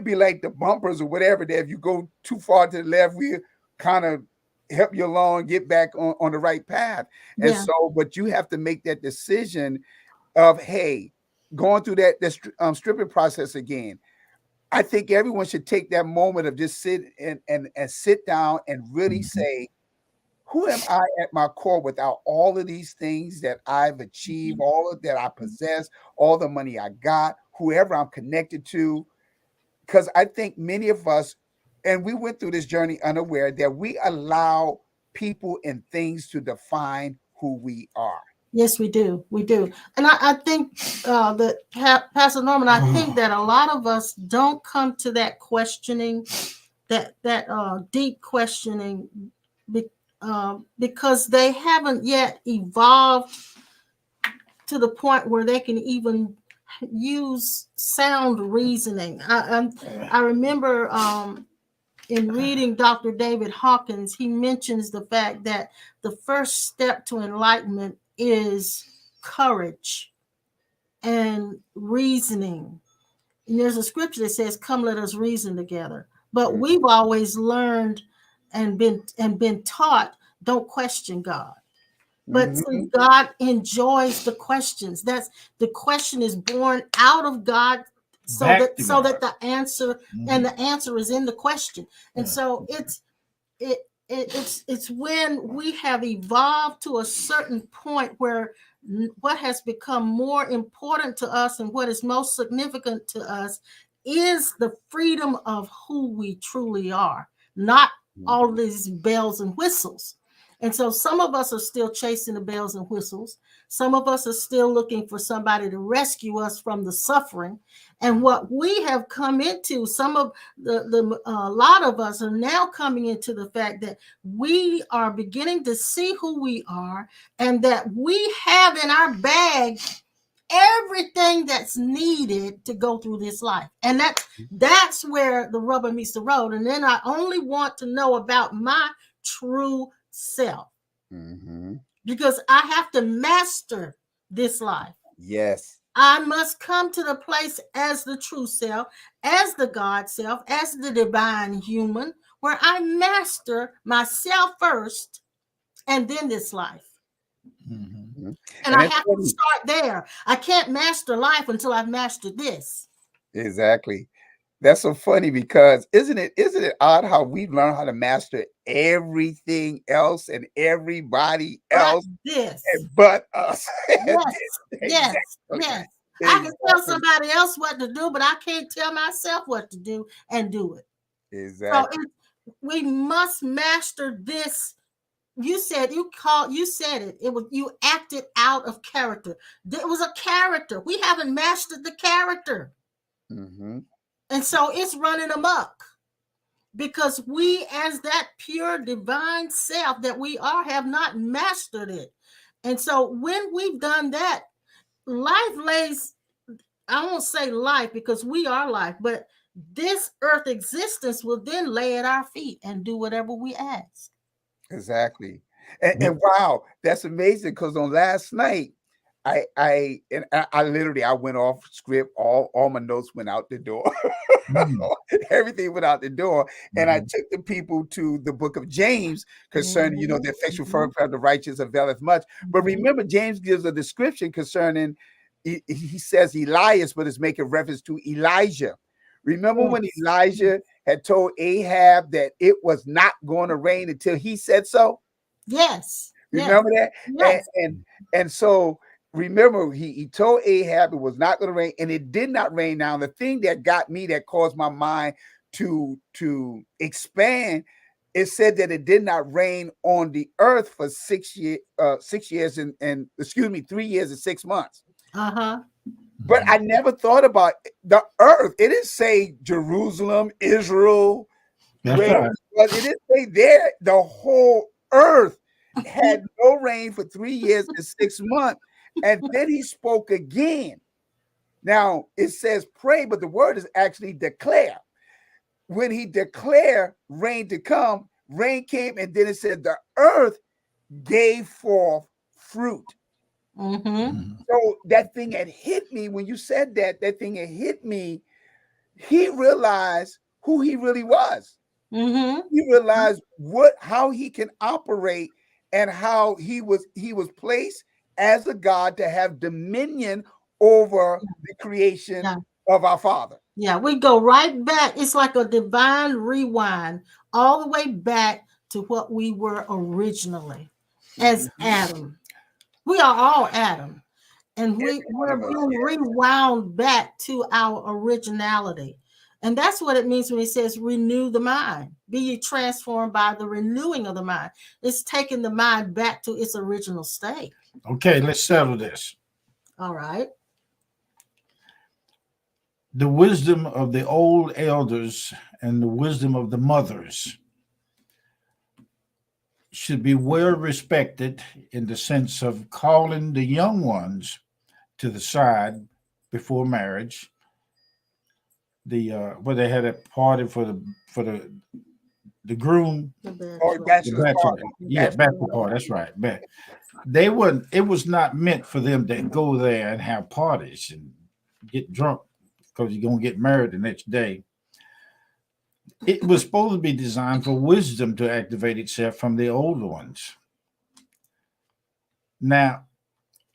be like the bumpers or whatever, that if you go too far to the left, we'll kind of help you along, get back on the right path. And so, but you have to make that decision of, hey, going through that stripping process again. I think everyone should take that moment of just sit and sit down and really say, who am I at my core without all of these things that I've achieved, all of that I possess, all the money I got, whoever I'm connected to? Because I think many of us, and we went through this journey unaware, that we allow people and things to define who we are. Yes, we do. We do. And I think that Pastor Norman, I think that a lot of us don't come to that questioning, that deep questioning, because they haven't yet evolved to the point where they can even use sound reasoning. I remember in reading Dr. David Hawkins, he mentions the fact that the first step to enlightenment is courage. and reasoning. And there's a scripture that says, "Come, let us reason together." But we've always learned and been taught, don't question God. But see, Mhm. God enjoys the questions. That's the question is born out of God, Back to so God. that the answer and the answer is in the question. And Yeah. so it, it's when we have evolved to a certain point where what has become more important to us and what is most significant to us is the freedom of who we truly are, not all these bells and whistles. And so some of us are still chasing the bells and whistles. Some of us are still looking for somebody to rescue us from the suffering. And what we have come into, some of a lot of us are now coming into the fact that we are beginning to see who we are, and that we have in our bag everything that's needed to go through this life. And that's where the rubber meets the road. And then I only want to know about my true self, because I have to master this life. Yes. I must come to the place as the true self, as the God self, as the divine human, where I master myself first and then this life. Mm-hmm. And I have to start there. I can't master life until I've mastered this. Exactly. That's so funny because isn't it odd how we learn how to master everything else and everybody But else this. but us? Yes. Yes. Exactly. Yes. I can tell Exactly. somebody else what to do, but I can't tell myself what to do and do it. So Exactly. we must master this. You said it. It was you acted out of character. It was a character. We haven't mastered the character. Mm-hmm. And so it's running amok. Because we, as that pure divine self that we are, have not mastered it. And so when we've done that, life lays, I won't say life because we are life, but this earth existence will then lay at our feet and do whatever we ask. Exactly. And wow, that's amazing because on last night, I literally I went off script, all my notes went out the door. Everything went out the door. And I took the people to the book of James concerning, the effectual fervent prayer of the righteous availeth much. But remember, James gives a description concerning, he says Elias, but it's making reference to Elijah. Remember when Elijah had told Ahab that it was not going to rain until he said so? Yes. Remember that? Yes. And so remember, he told Ahab it was not going to rain, and it did not rain. Now, the thing that got me, that caused my mind to expand, it said that it did not rain on the earth for 6 years and 3 years and 6 months. Uh-huh. But I never thought about the earth. It didn't say Jerusalem, Israel. That's Where right. it didn't say there. The whole earth had no rain for 3 years and 6 months. And then he spoke again. Now it says pray, but the word is actually declare. When he declared rain to come, rain came, and then it said the earth gave forth fruit. So that thing had hit me when you said that. That thing had hit me. He realized who he really was. He realized how he can operate and how he was placed as a God to have dominion over the creation of our Father. Yeah, we go right back. It's like a divine rewind all the way back to what we were originally as Adam. We are all Adam. And we're being rewound back to our originality. And that's what it means when he says renew the mind. Be ye transformed by the renewing of the mind. It's taking the mind back to its original state. Okay, let's settle this. All right. The wisdom of the old elders and the wisdom of the mothers should be well respected in the sense of calling the young ones to the side before marriage. Where they had a party for the groom. Or bachelor party. Yeah, bachelor party. That's right. They wouldn't. It was not meant for them to go there and have parties and get drunk because you're gonna get married the next day. It was supposed to be designed for wisdom to activate itself from the older ones. Now,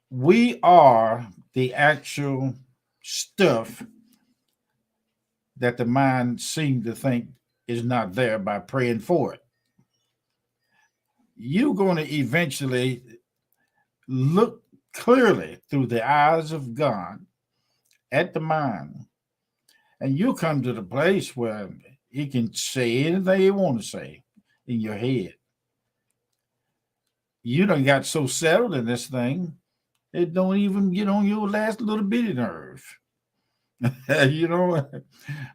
we are the actual stuff that the mind seemed to think is not there by praying for it. You're going to eventually look clearly through the eyes of God at the mind, and you come to the place where he can say anything you want to say in your head. You done got so settled in this thing, it don't even get on your last little bitty nerve. You know,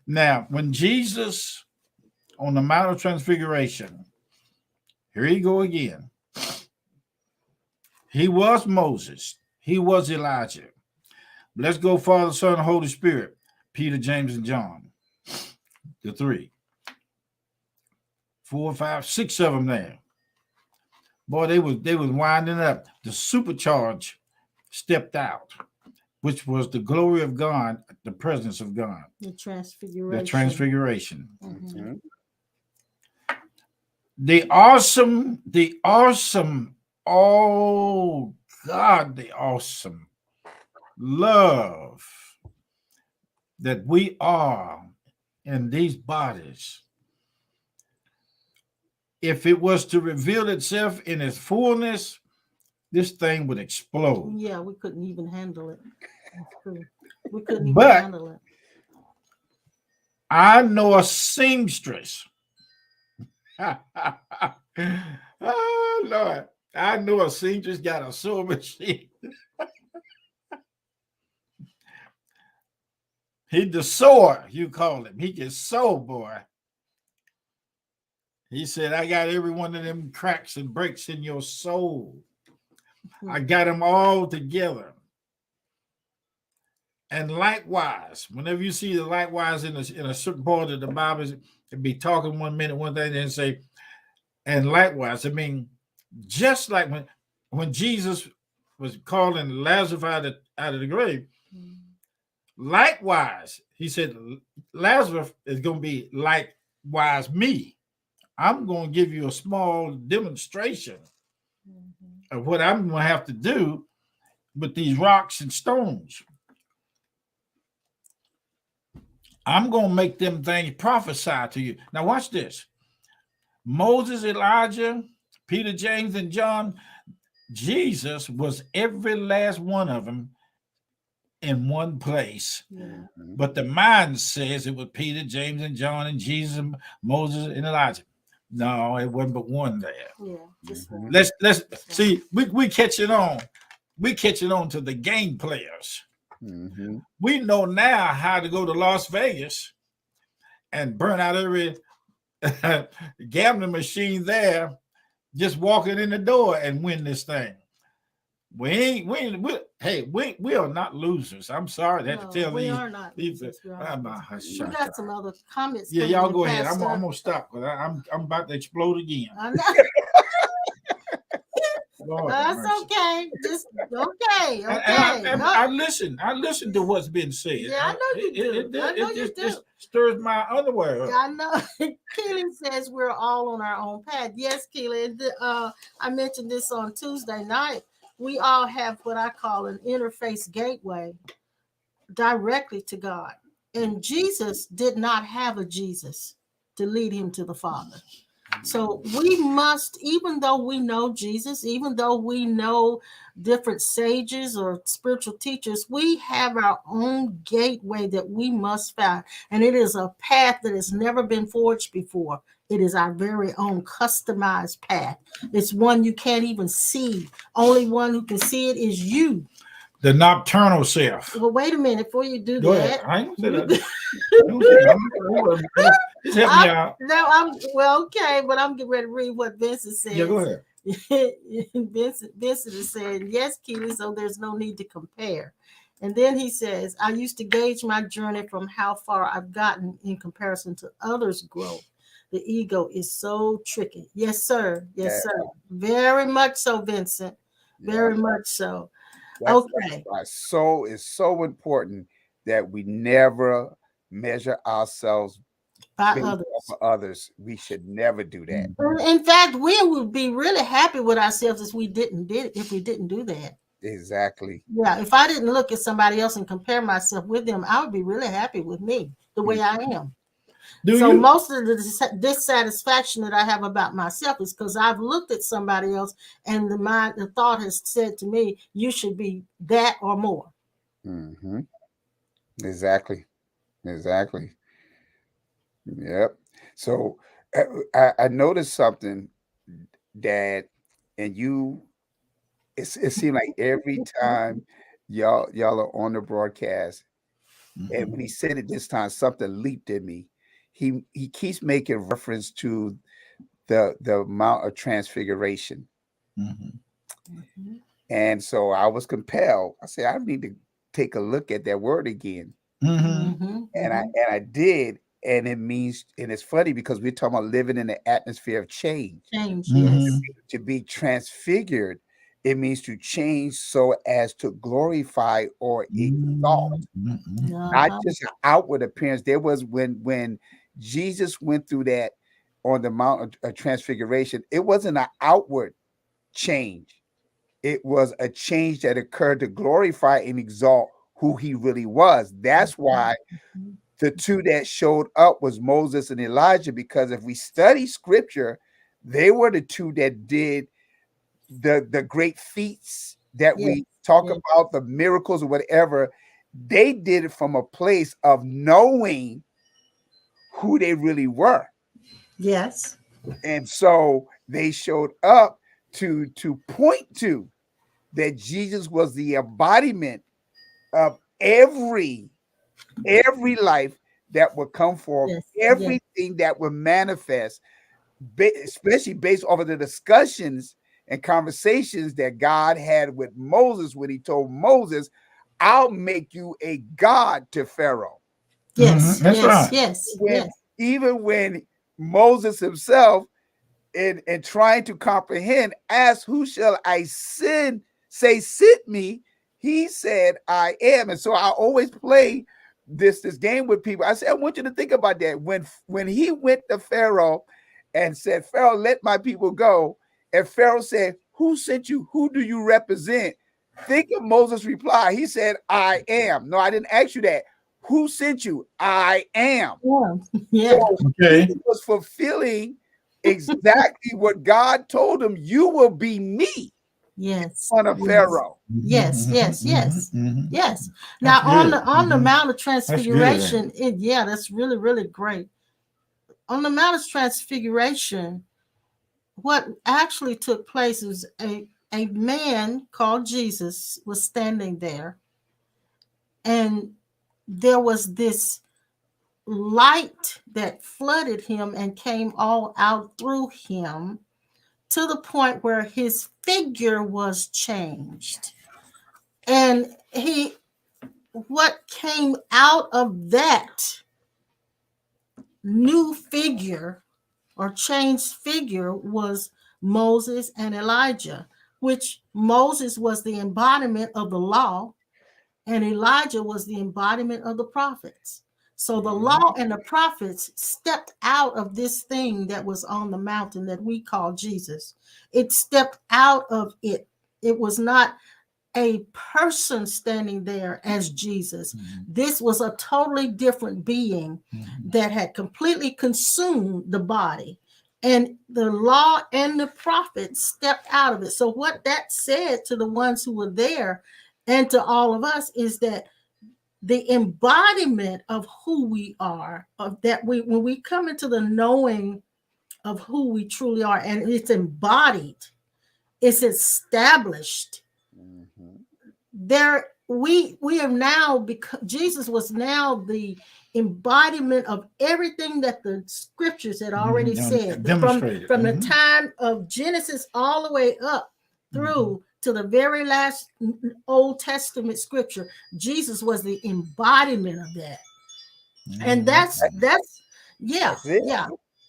now when Jesus on the Mount of Transfiguration, here you go again. He was Moses, he was Elijah. Let's go Father, Son, and Holy Spirit. Peter, James, and John. The three. 4, 5, 6 of them there. Boy, they was winding up. The supercharge stepped out, which was the glory of God, the presence of God. The transfiguration. The transfiguration. Mm-hmm. The awesome, oh God, the awesome love that we are in these bodies. If it was to reveal itself in its fullness, this thing would explode. Yeah, we couldn't even handle it. That's true. We couldn't even handle it. I know a seamstress. Oh, Lord. I know a seamstress got a sewing machine. He the sewer, you call him. He can sew, boy. He said, I got every one of them cracks and breaks in your soul. I got them all together. And likewise, whenever you see the likewise in a certain part of the Bible, it'd be talking 1 minute, one thing, then say, and likewise, I mean, just like when Jesus was calling Lazarus out of the grave, likewise, he said, Lazarus is going to be likewise me. I'm going to give you a small demonstration of what I'm going to have to do with these rocks and stones. I'm going to make them things prophesy to you. Now watch this. Moses, Elijah, Peter, James, and John, Jesus was every last one of them in one place. Yeah. But the mind says it was Peter, James, and John, and Jesus, and Moses, and Elijah. No, it wasn't but one there. Yeah, just one. Let's see. We catching on. We catching on to the game players. Mm-hmm. We know now how to go to Las Vegas and burn out every gambling machine there, just walking in the door and win this thing. We are not losers. I'm sorry to have to tell we these. Are not losers. We got some other comments. Yeah, y'all go ahead. I'm gonna stop, but I'm about to explode again. I know. That's okay. Just okay. I listen. I listen to what's been said. Yeah, I know you do. It just stirs my underwear up. Yeah, I know. Keelan says we're all on our own path. Yes, Keelan. I mentioned this on Tuesday night. We all have what I call an interface gateway directly to God. And Jesus did not have a Jesus to lead him to the Father. So we must, even though we know Jesus, even though we know different sages or spiritual teachers, we have our own gateway that we must find. And it is a path that has never been forged before. It is our very own customized path. It's one you can't even see. Only one who can see it is you. The nocturnal self. Well, wait a minute before you do that. I ain't say that. Just help me out. No, well, okay, but I'm getting ready to read what Vincent says. Yeah, go ahead. Vincent is saying, yes, Keely, so there's no need to compare. And then he says, I used to gauge my journey from how far I've gotten in comparison to others' growth. The ego is so tricky. Yes, sir. Yes, sir. Very much so, Vincent. Yeah. Very much so. That's Okay. why it's so important that we never measure ourselves By based off others. of others. We should never do that. In fact, we would be really happy with ourselves if we didn't do that. Exactly. Yeah, if I didn't look at somebody else and compare myself with them, I would be really happy with me the way I am. Do So you? most of the dissatisfaction that I have about myself is because I've looked at somebody else and the thought has said to me, you should be that or more. Hmm. Exactly. Exactly. Yep. So I noticed something, Dad, and you. It seemed like every time y'all are on the broadcast, and when he said it this time, something leaped in me. He keeps making reference to the Mount of Transfiguration, Mm-hmm. Mhm. and so I was compelled. I said I need to take a look at that word again, Mm-hmm. Mhm, and I mhm. and I did, and it means, and it's funny because we're talking about living in the atmosphere of change. Change, Mm-hmm. yes. To be transfigured, it means to change so as to glorify or exalt, Mm-hmm. not Uh-huh. just an outward appearance. There was when Jesus went through that on the Mount of Transfiguration, it wasn't an outward change. It was a change that occurred to glorify and exalt who he really was. That's why Mhm. the two that showed up was Moses and Elijah, because if we study scripture, they were the two that did the great feats that Yes, we talk yes, about, the miracles or whatever. They did it from a place of knowing who they really were, yes, and so they showed up to point to that Jesus was the embodiment of every life that would come forth, yes, yes, everything that would manifest, especially based off of the discussions and conversations that God had with Moses when he told Moses, I'll make you a god to Pharaoh. Mm-hmm. yes, That's yes, right. yes, When yes, even when Moses himself in trying to comprehend, asked, who shall I send? Say, sent me. He said, I am. And so I always play this game with people. I said, I want you to think about that. When he went to Pharaoh and said, Pharaoh, let my people go. And Pharaoh said, who sent you? Who do you represent? Think of Moses' reply. He said, I am. No, I didn't ask you that. Who sent you? I am. yeah, yeah, So he Okay. was fulfilling exactly what God told him. You will be me, yes, son of yes, Pharaoh. yes, yes, Mm-hmm. yes, Mm-hmm. yes. That's Now good. on the Mm-hmm. Mount of That's good. Transfiguration, yeah, that's really, really great. On the Mount of Transfiguration, what actually took place is a man called Jesus was standing there, and there was this light that flooded him and came all out through him to the point where his figure was changed. And what came out of that new figure or changed figure was Moses and Elijah, which Moses was the embodiment of the law and Elijah was the embodiment of the prophets. So the Mhm. law and the prophets stepped out of this thing that was on the mountain that we call Jesus. It stepped out of it. It was not a person standing there as Jesus. Mm-hmm. This was a totally different being Mm-hmm. that had completely consumed the body. And the law and the prophets stepped out of it. So, what that said to the ones who were there and to all of us is that the embodiment of who we are, of that when we come into the knowing of who we truly are, and it's embodied, it's established Mhm. there we have now become Jesus was now the embodiment of everything that the scriptures had already Mm-hmm. said Demonstrated. from the Mm-hmm. time of Genesis all the way up Mm-hmm. through to the very last Old Testament scripture. Jesus was the embodiment of that. And Mm-hmm. that's yeah, That's it. yeah.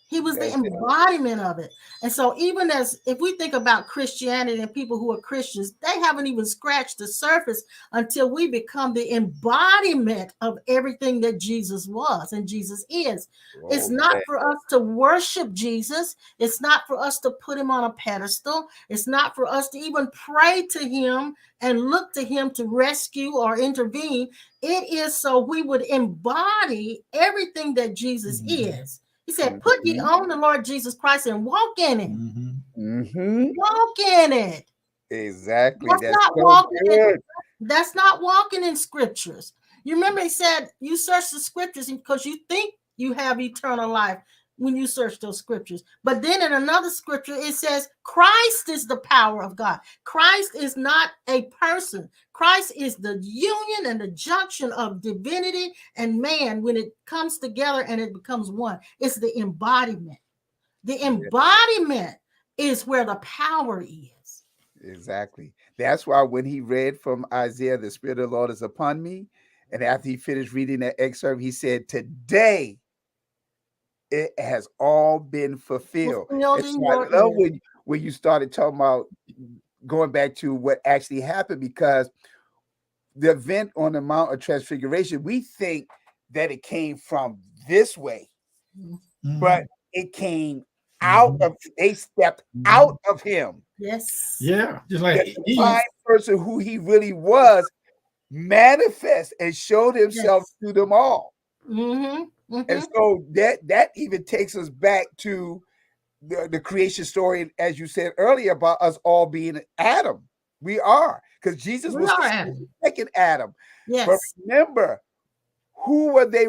He was the That's it. embodiment of it. And so, even as if we think about Christianity and people who are Christians, they haven't even scratched the surface until we become the embodiment of everything that Jesus was and Jesus is. It's Oh, not man. for us to worship Jesus, it's not for us to put him on a pedestal, it's not for us to even pray to him and look to him to rescue or intervene. It is so we would embody everything that Jesus is. He said, put ye Mhm. on the Lord Jesus Christ and walk in it. Mhm. Walk in it. Exactly. That's That's not so walking in, good. that's not walking in scriptures. You remember he said you search the scriptures because you think you have eternal life when you search those scriptures. But then in another scripture, it says Christ is the power of God. Christ is not a person. Christ is the union and the junction of divinity and man when it comes together and it becomes one. It's the embodiment. The Yeah, embodiment is where the power is. exactly. That's why when he read from Isaiah, the Spirit of the Lord is upon me. And after he finished reading that excerpt, he said, today it has all been fulfilled. Fulfilled And in so your I love ear. when you started talking about going back to what actually happened, because the event on the Mount of Transfiguration, we think that it came from this way, but it came out of, they stepped out of him. Yes. Yeah, just The like divine Eve. person who he really was manifest and showed himself Yes. to them all. Mm-hmm. And Mm-hmm. so that even takes us back to the creation story, as you said earlier, about us all being Adam. We are, because Jesus We was are the Adam. second Adam. But Yes. remember, who were they,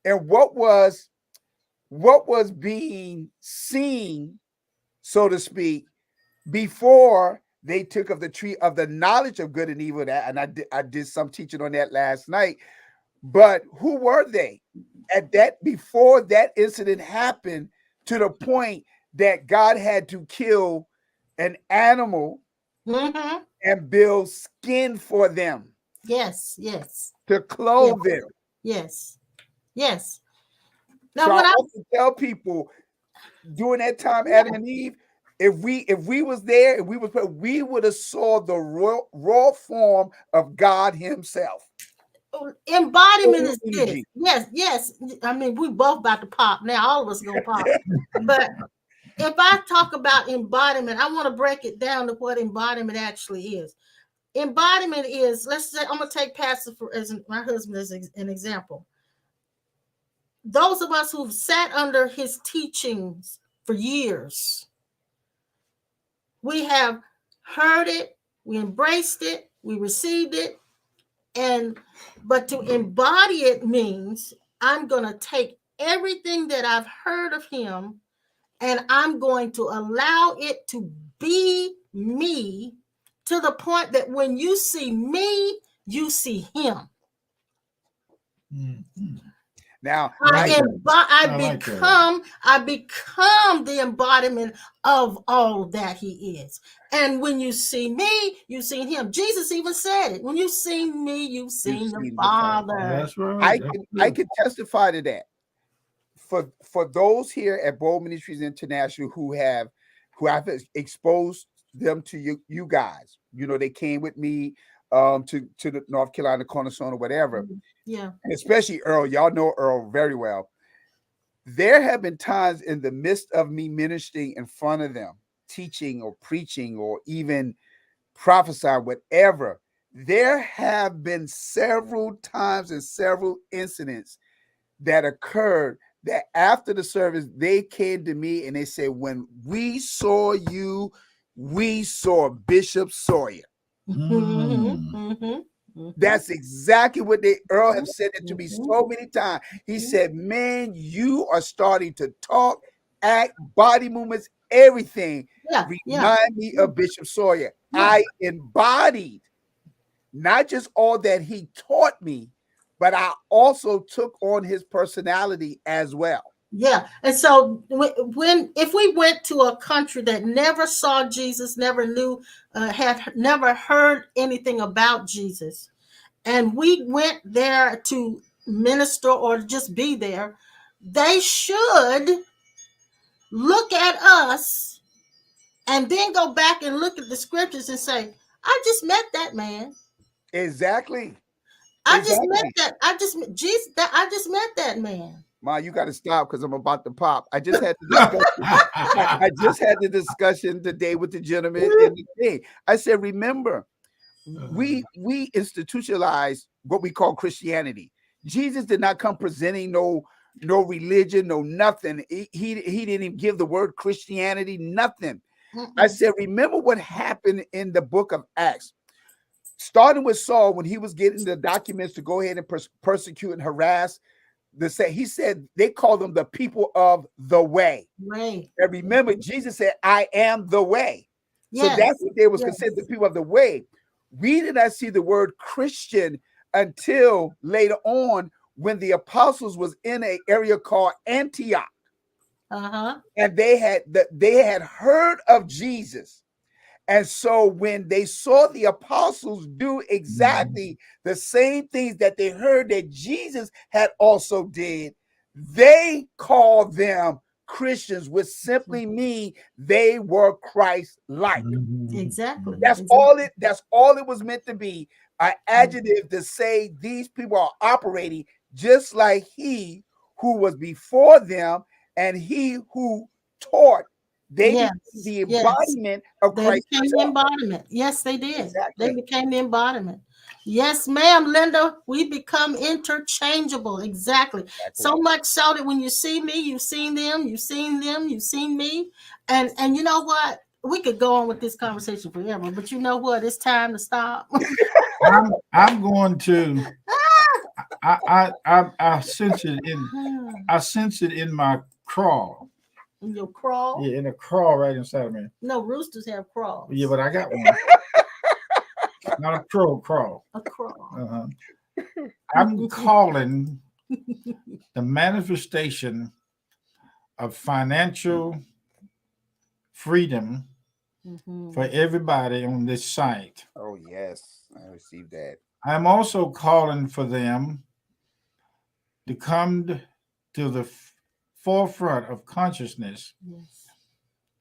and what was being seen, so to speak, before they took of the tree of the knowledge of good and evil. That, and I did some teaching on that last night. But who were they at that, before that incident happened, to the point that God had to kill an animal Mm-hmm. and build skin for them Yes. Yes. to Yes. clothe them? Yes. Yes. So Now, I when I often tell people during that time, yeah, Adam and Eve, if we was there, if we would have saw the raw form of God Himself. embodiment Full is this. energy. Yes. Yes. I mean, we both about to pop now. All of us gonna pop. But if I talk about embodiment, I want to break it down to what embodiment actually is. Embodiment is, let's say, I'm gonna take Pastor as my husband as an example. Those of us who've sat under his teachings for years, we have heard it, we embraced it, we received it, and but to embody it means I'm gonna take everything that I've heard of him and I'm going to allow it to be me to the point that when you see me, you see him. Now, Right. I Like that. become the embodiment of all that he is. And when you see me, you see him. Jesus even said it. When you see me, you've you've seen the seen the Father. Father. That's right. I That's can I true. can testify to that. For those here at Bold Ministries International who I've exposed them to you guys. You know, they came with me to the North Carolina Cornerstone or whatever. Yeah. Especially Earl. Y'all know Earl very well. There have been times in the midst of me ministering in front of them, teaching or preaching or even prophesying, whatever. There have been several times and several incidents that occurred that after the service, they came to me and they said, when we saw you, we saw Bishop Sawyer. Mm. That's exactly what Earl have said it to me Mhm. so many times. He said, man, you are starting to talk, act, body movements, everything. Yeah. Yeah. Remind me of Bishop Sawyer. Yeah. I embodied not just all that he taught me, but I also took on his personality as well. Yeah. And so when if we went to a country that never saw Jesus, never knew, had never heard anything about Jesus, and we went there to minister or just be there, they should look at us and then go back and look at the scriptures and say, I just met that man. Exactly. I just met Exactly. that. I just met that man. Ma, you got to stop because I'm about to pop. I just had the discussion. I just had the discussion today with the gentleman in the thing. I said, remember, we institutionalize what we call Christianity. Jesus did not come presenting no religion, no nothing. He didn't even give the word Christianity, nothing. I said, remember what happened in the book of Acts, starting with Saul when he was getting the documents to go ahead and persecute and harass. He said they call them the people of the way. Right. And remember, Jesus said, I am the way. So Yes. that's what they was Yes. considered the people of the way. We did not see the word Christian until later on when the apostles was in an area called Antioch. And they had heard of Jesus. And so when they saw the apostles do exactly the same things that they heard that Jesus had also did, they called them Christians, which simply mean they were Christ-like. Exactly. That's all it was meant to be. An adjective to say these people are operating just like he who was before them and he who taught. They became the embodiment of Christ. They became the embodiment. Yes, they did. Exactly. They became the embodiment. Yes, ma'am, Linda. We become interchangeable. Exactly. So much so that when you see me, you've seen them, you've seen them, you've seen me. And you know what? We could go on with this conversation forever, but you know what? It's time to stop. I'm going to. I sense it in. I sense it in my crawl. In your crawl? Yeah, in a crawl right inside of me. No, roosters have crawls. Yeah, but I got one. Not a crawl. A crawl. I'm calling the manifestation of financial freedom for everybody on this site. Oh, yes. I received that. I'm also calling for them to come to the forefront of consciousness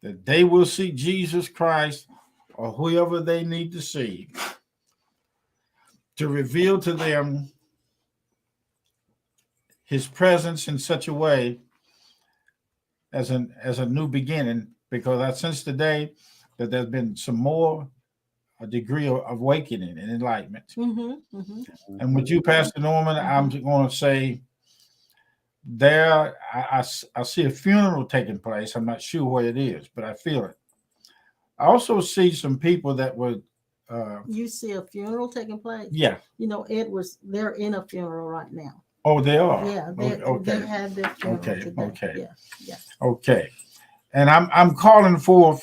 that they will see Jesus Christ or whoever they need to see to reveal to them his presence in such a way as a new beginning, because I sense today that there's been some more a degree of awakening and enlightenment. And with you, Pastor Norman, I'm going to say there, I see a funeral taking place. I'm not sure where it is, but I feel it. I also see some people that would. You see a funeral taking place? Yeah. You know, they're in a funeral right now. Oh, they are? Yeah, they had their funeral today. Okay. Yeah. Okay. And I'm calling for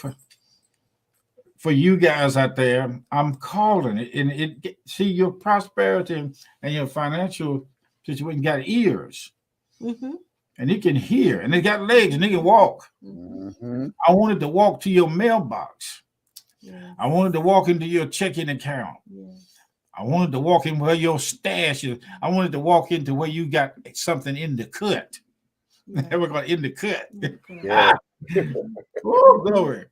you guys out there. I'm calling it, and see your prosperity and your financial situation got ears, and it can hear, and it got legs, and it can walk. I wanted to walk to your mailbox. I wanted to walk into your checking account. I wanted to walk in where your stash is. I wanted to walk into where you got something in the cut. We're going in the cut. Yeah. Oh, glory.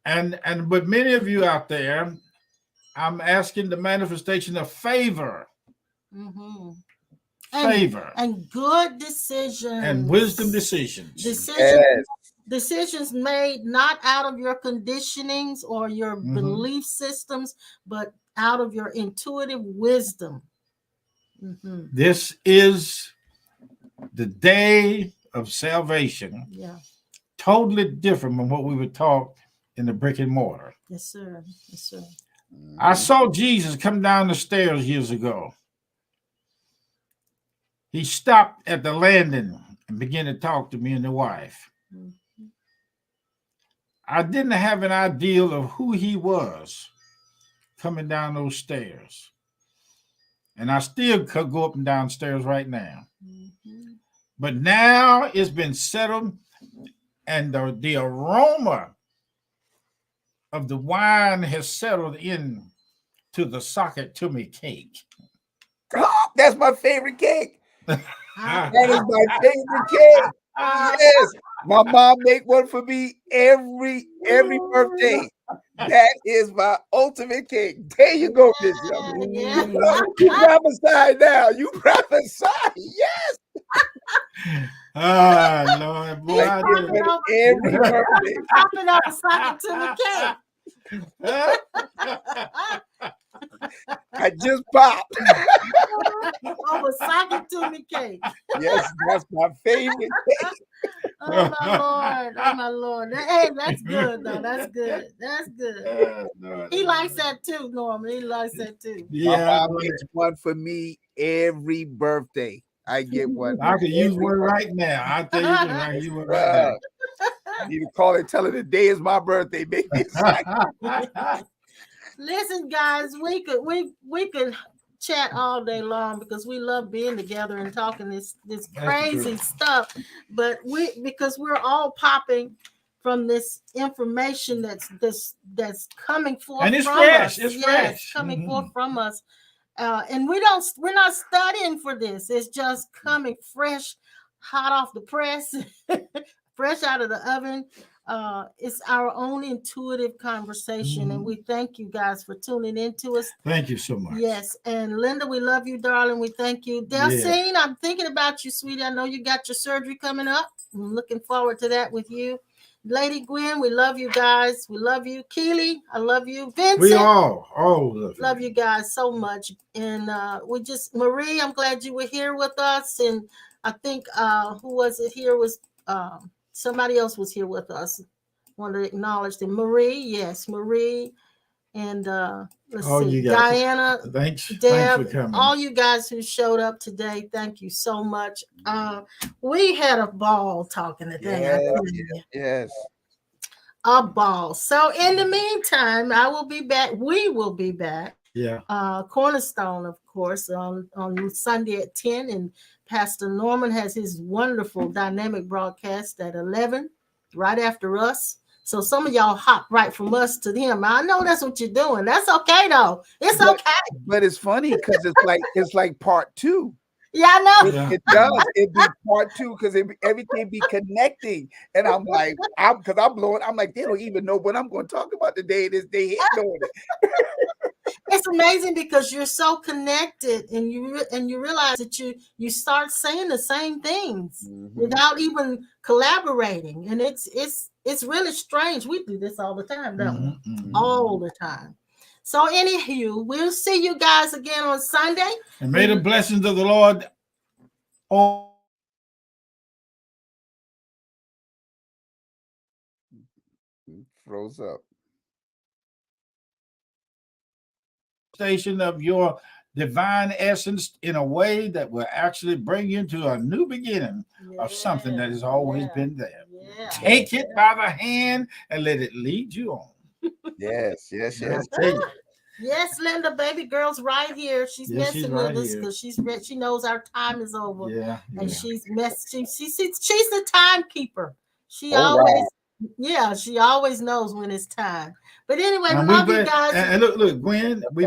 But many of you out there, I'm asking the manifestation of favor. Favor. And good decisions. And wisdom decisions. Decisions made not out of your conditionings or your belief systems, but out of your intuitive wisdom. This is the day of salvation. Yeah. Totally different from what we were taught in the brick and mortar. Yes, sir. Yes, sir. I saw Jesus come down the stairs years ago. He stopped at the landing and began to talk to me and the wife. I didn't have an idea of who he was coming down those stairs. And I still could go up and down stairs right now. But now it's been settled, and the aroma of the wine has settled in to the socket to me cake. Oh, that's my favorite cake. That is my favorite cake. Yes, my mom make one for me every birthday. That is my ultimate cake. There you go, Bishop. Yeah. You prophesy now. You prophesy. Yes, Oh Lord, boy, I I get did one every birthday. Popping up sucking to the cake. it. I just popped. Over socket to me cake. Yes, that's my favorite cake. Oh my Lord. Oh my Lord. Hey, that's good though. That's good. That's good. He likes that too, Norman. He likes that too. My Yeah, mom makes one for me every birthday. I get one. I could use every one right now. I tell you, I can use one right Uh, you can call it, tell her the day is my birthday. Make me now. Listen, guys, we could chat all day long because we love being together and talking this That's crazy true. stuff. But because we're all popping from this information that's coming forth And it's from fresh. us. It's Yes, fresh. coming forth Mhm. from us. And we're not studying for this. It's just coming fresh, hot off the press, fresh out of the oven. It's our own intuitive conversation, and we thank you guys for tuning into us. Thank you so much. Yes, and Linda, we love you, darling. We thank you. Delcine, I'm thinking about you, sweetie. I know you got your surgery coming up. I'm looking forward to that with you. Lady Gwen, we love you guys. We love you. Keely, I love you. Vincent, We all love you guys so much. And Marie, I'm glad you were here with us. And I think who was it here was somebody else was here with us. Want to acknowledge them. Marie, yes, Marie. And let's all see, you guys. Diana, Thanks Deb, for coming. all you guys who showed up today, thank you so much. We had a ball talking today. I tell you. Yes. A ball. So in the meantime, I will be back. We will be back. Yeah. Cornerstone, of course, on Sunday at 10. And Pastor Norman has his wonderful dynamic broadcast at 11, right after us. So some of y'all hop right from us to him. I know that's what you're doing. That's okay though. It's okay. But it's funny because it's like part two. Yeah, I know. It does. It be part two because everything be connecting. And I'm like, because I'm blowing. I'm like, they don't even know what I'm going to talk about today. This day hit doing it. It's amazing because you're so connected, and you realize that you start saying the same things without even collaborating, and it's really strange. We do this all the time, don't we? All the time. So, anywho, we'll see you guys again on Sunday. And may the blessings of the Lord Froze up. station of your divine essence in a way that will actually bring you into a new beginning of something that has always been there. Yeah. Take it by the hand and let it lead you on. Yes. Yes, Linda, baby girl's right here. She's messing with us because she knows our time is over. Yeah. And she's she's the timekeeper. She she always knows when it's time. But anyway, we love you guys. And look, Gwen, we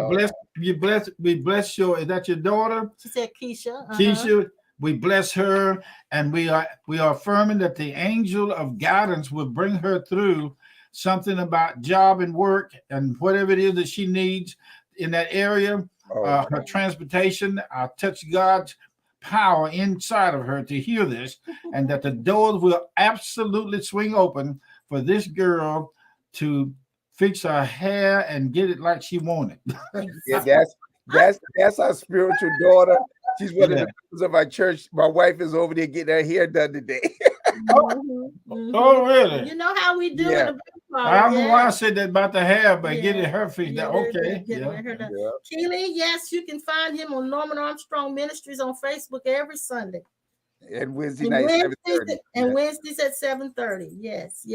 bless your, is that your daughter? She said Keisha. Keisha, we bless her, and we are affirming that the angel of guidance will bring her through something about job and work and whatever it is that she needs in that area. Her transportation, I touch God's power inside of her to hear this, and that the doors will absolutely swing open for this girl to fix her hair and get it like she wanted. Yeah, that's our spiritual daughter. She's one of the members of our church. My wife is over there getting her hair done today. Oh, really? You know how we do it. I don't know why I said that about the hair, but getting her fixed. Okay. Keely, yes, you can find him on Norman Armstrong Ministries on Facebook every Sunday. And Wednesday night, 7:30. And Wednesdays at 7:30. Yes.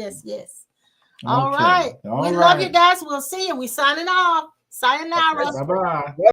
All right. We love you guys. We'll see you. We signing off. Sayonara. Bye-bye.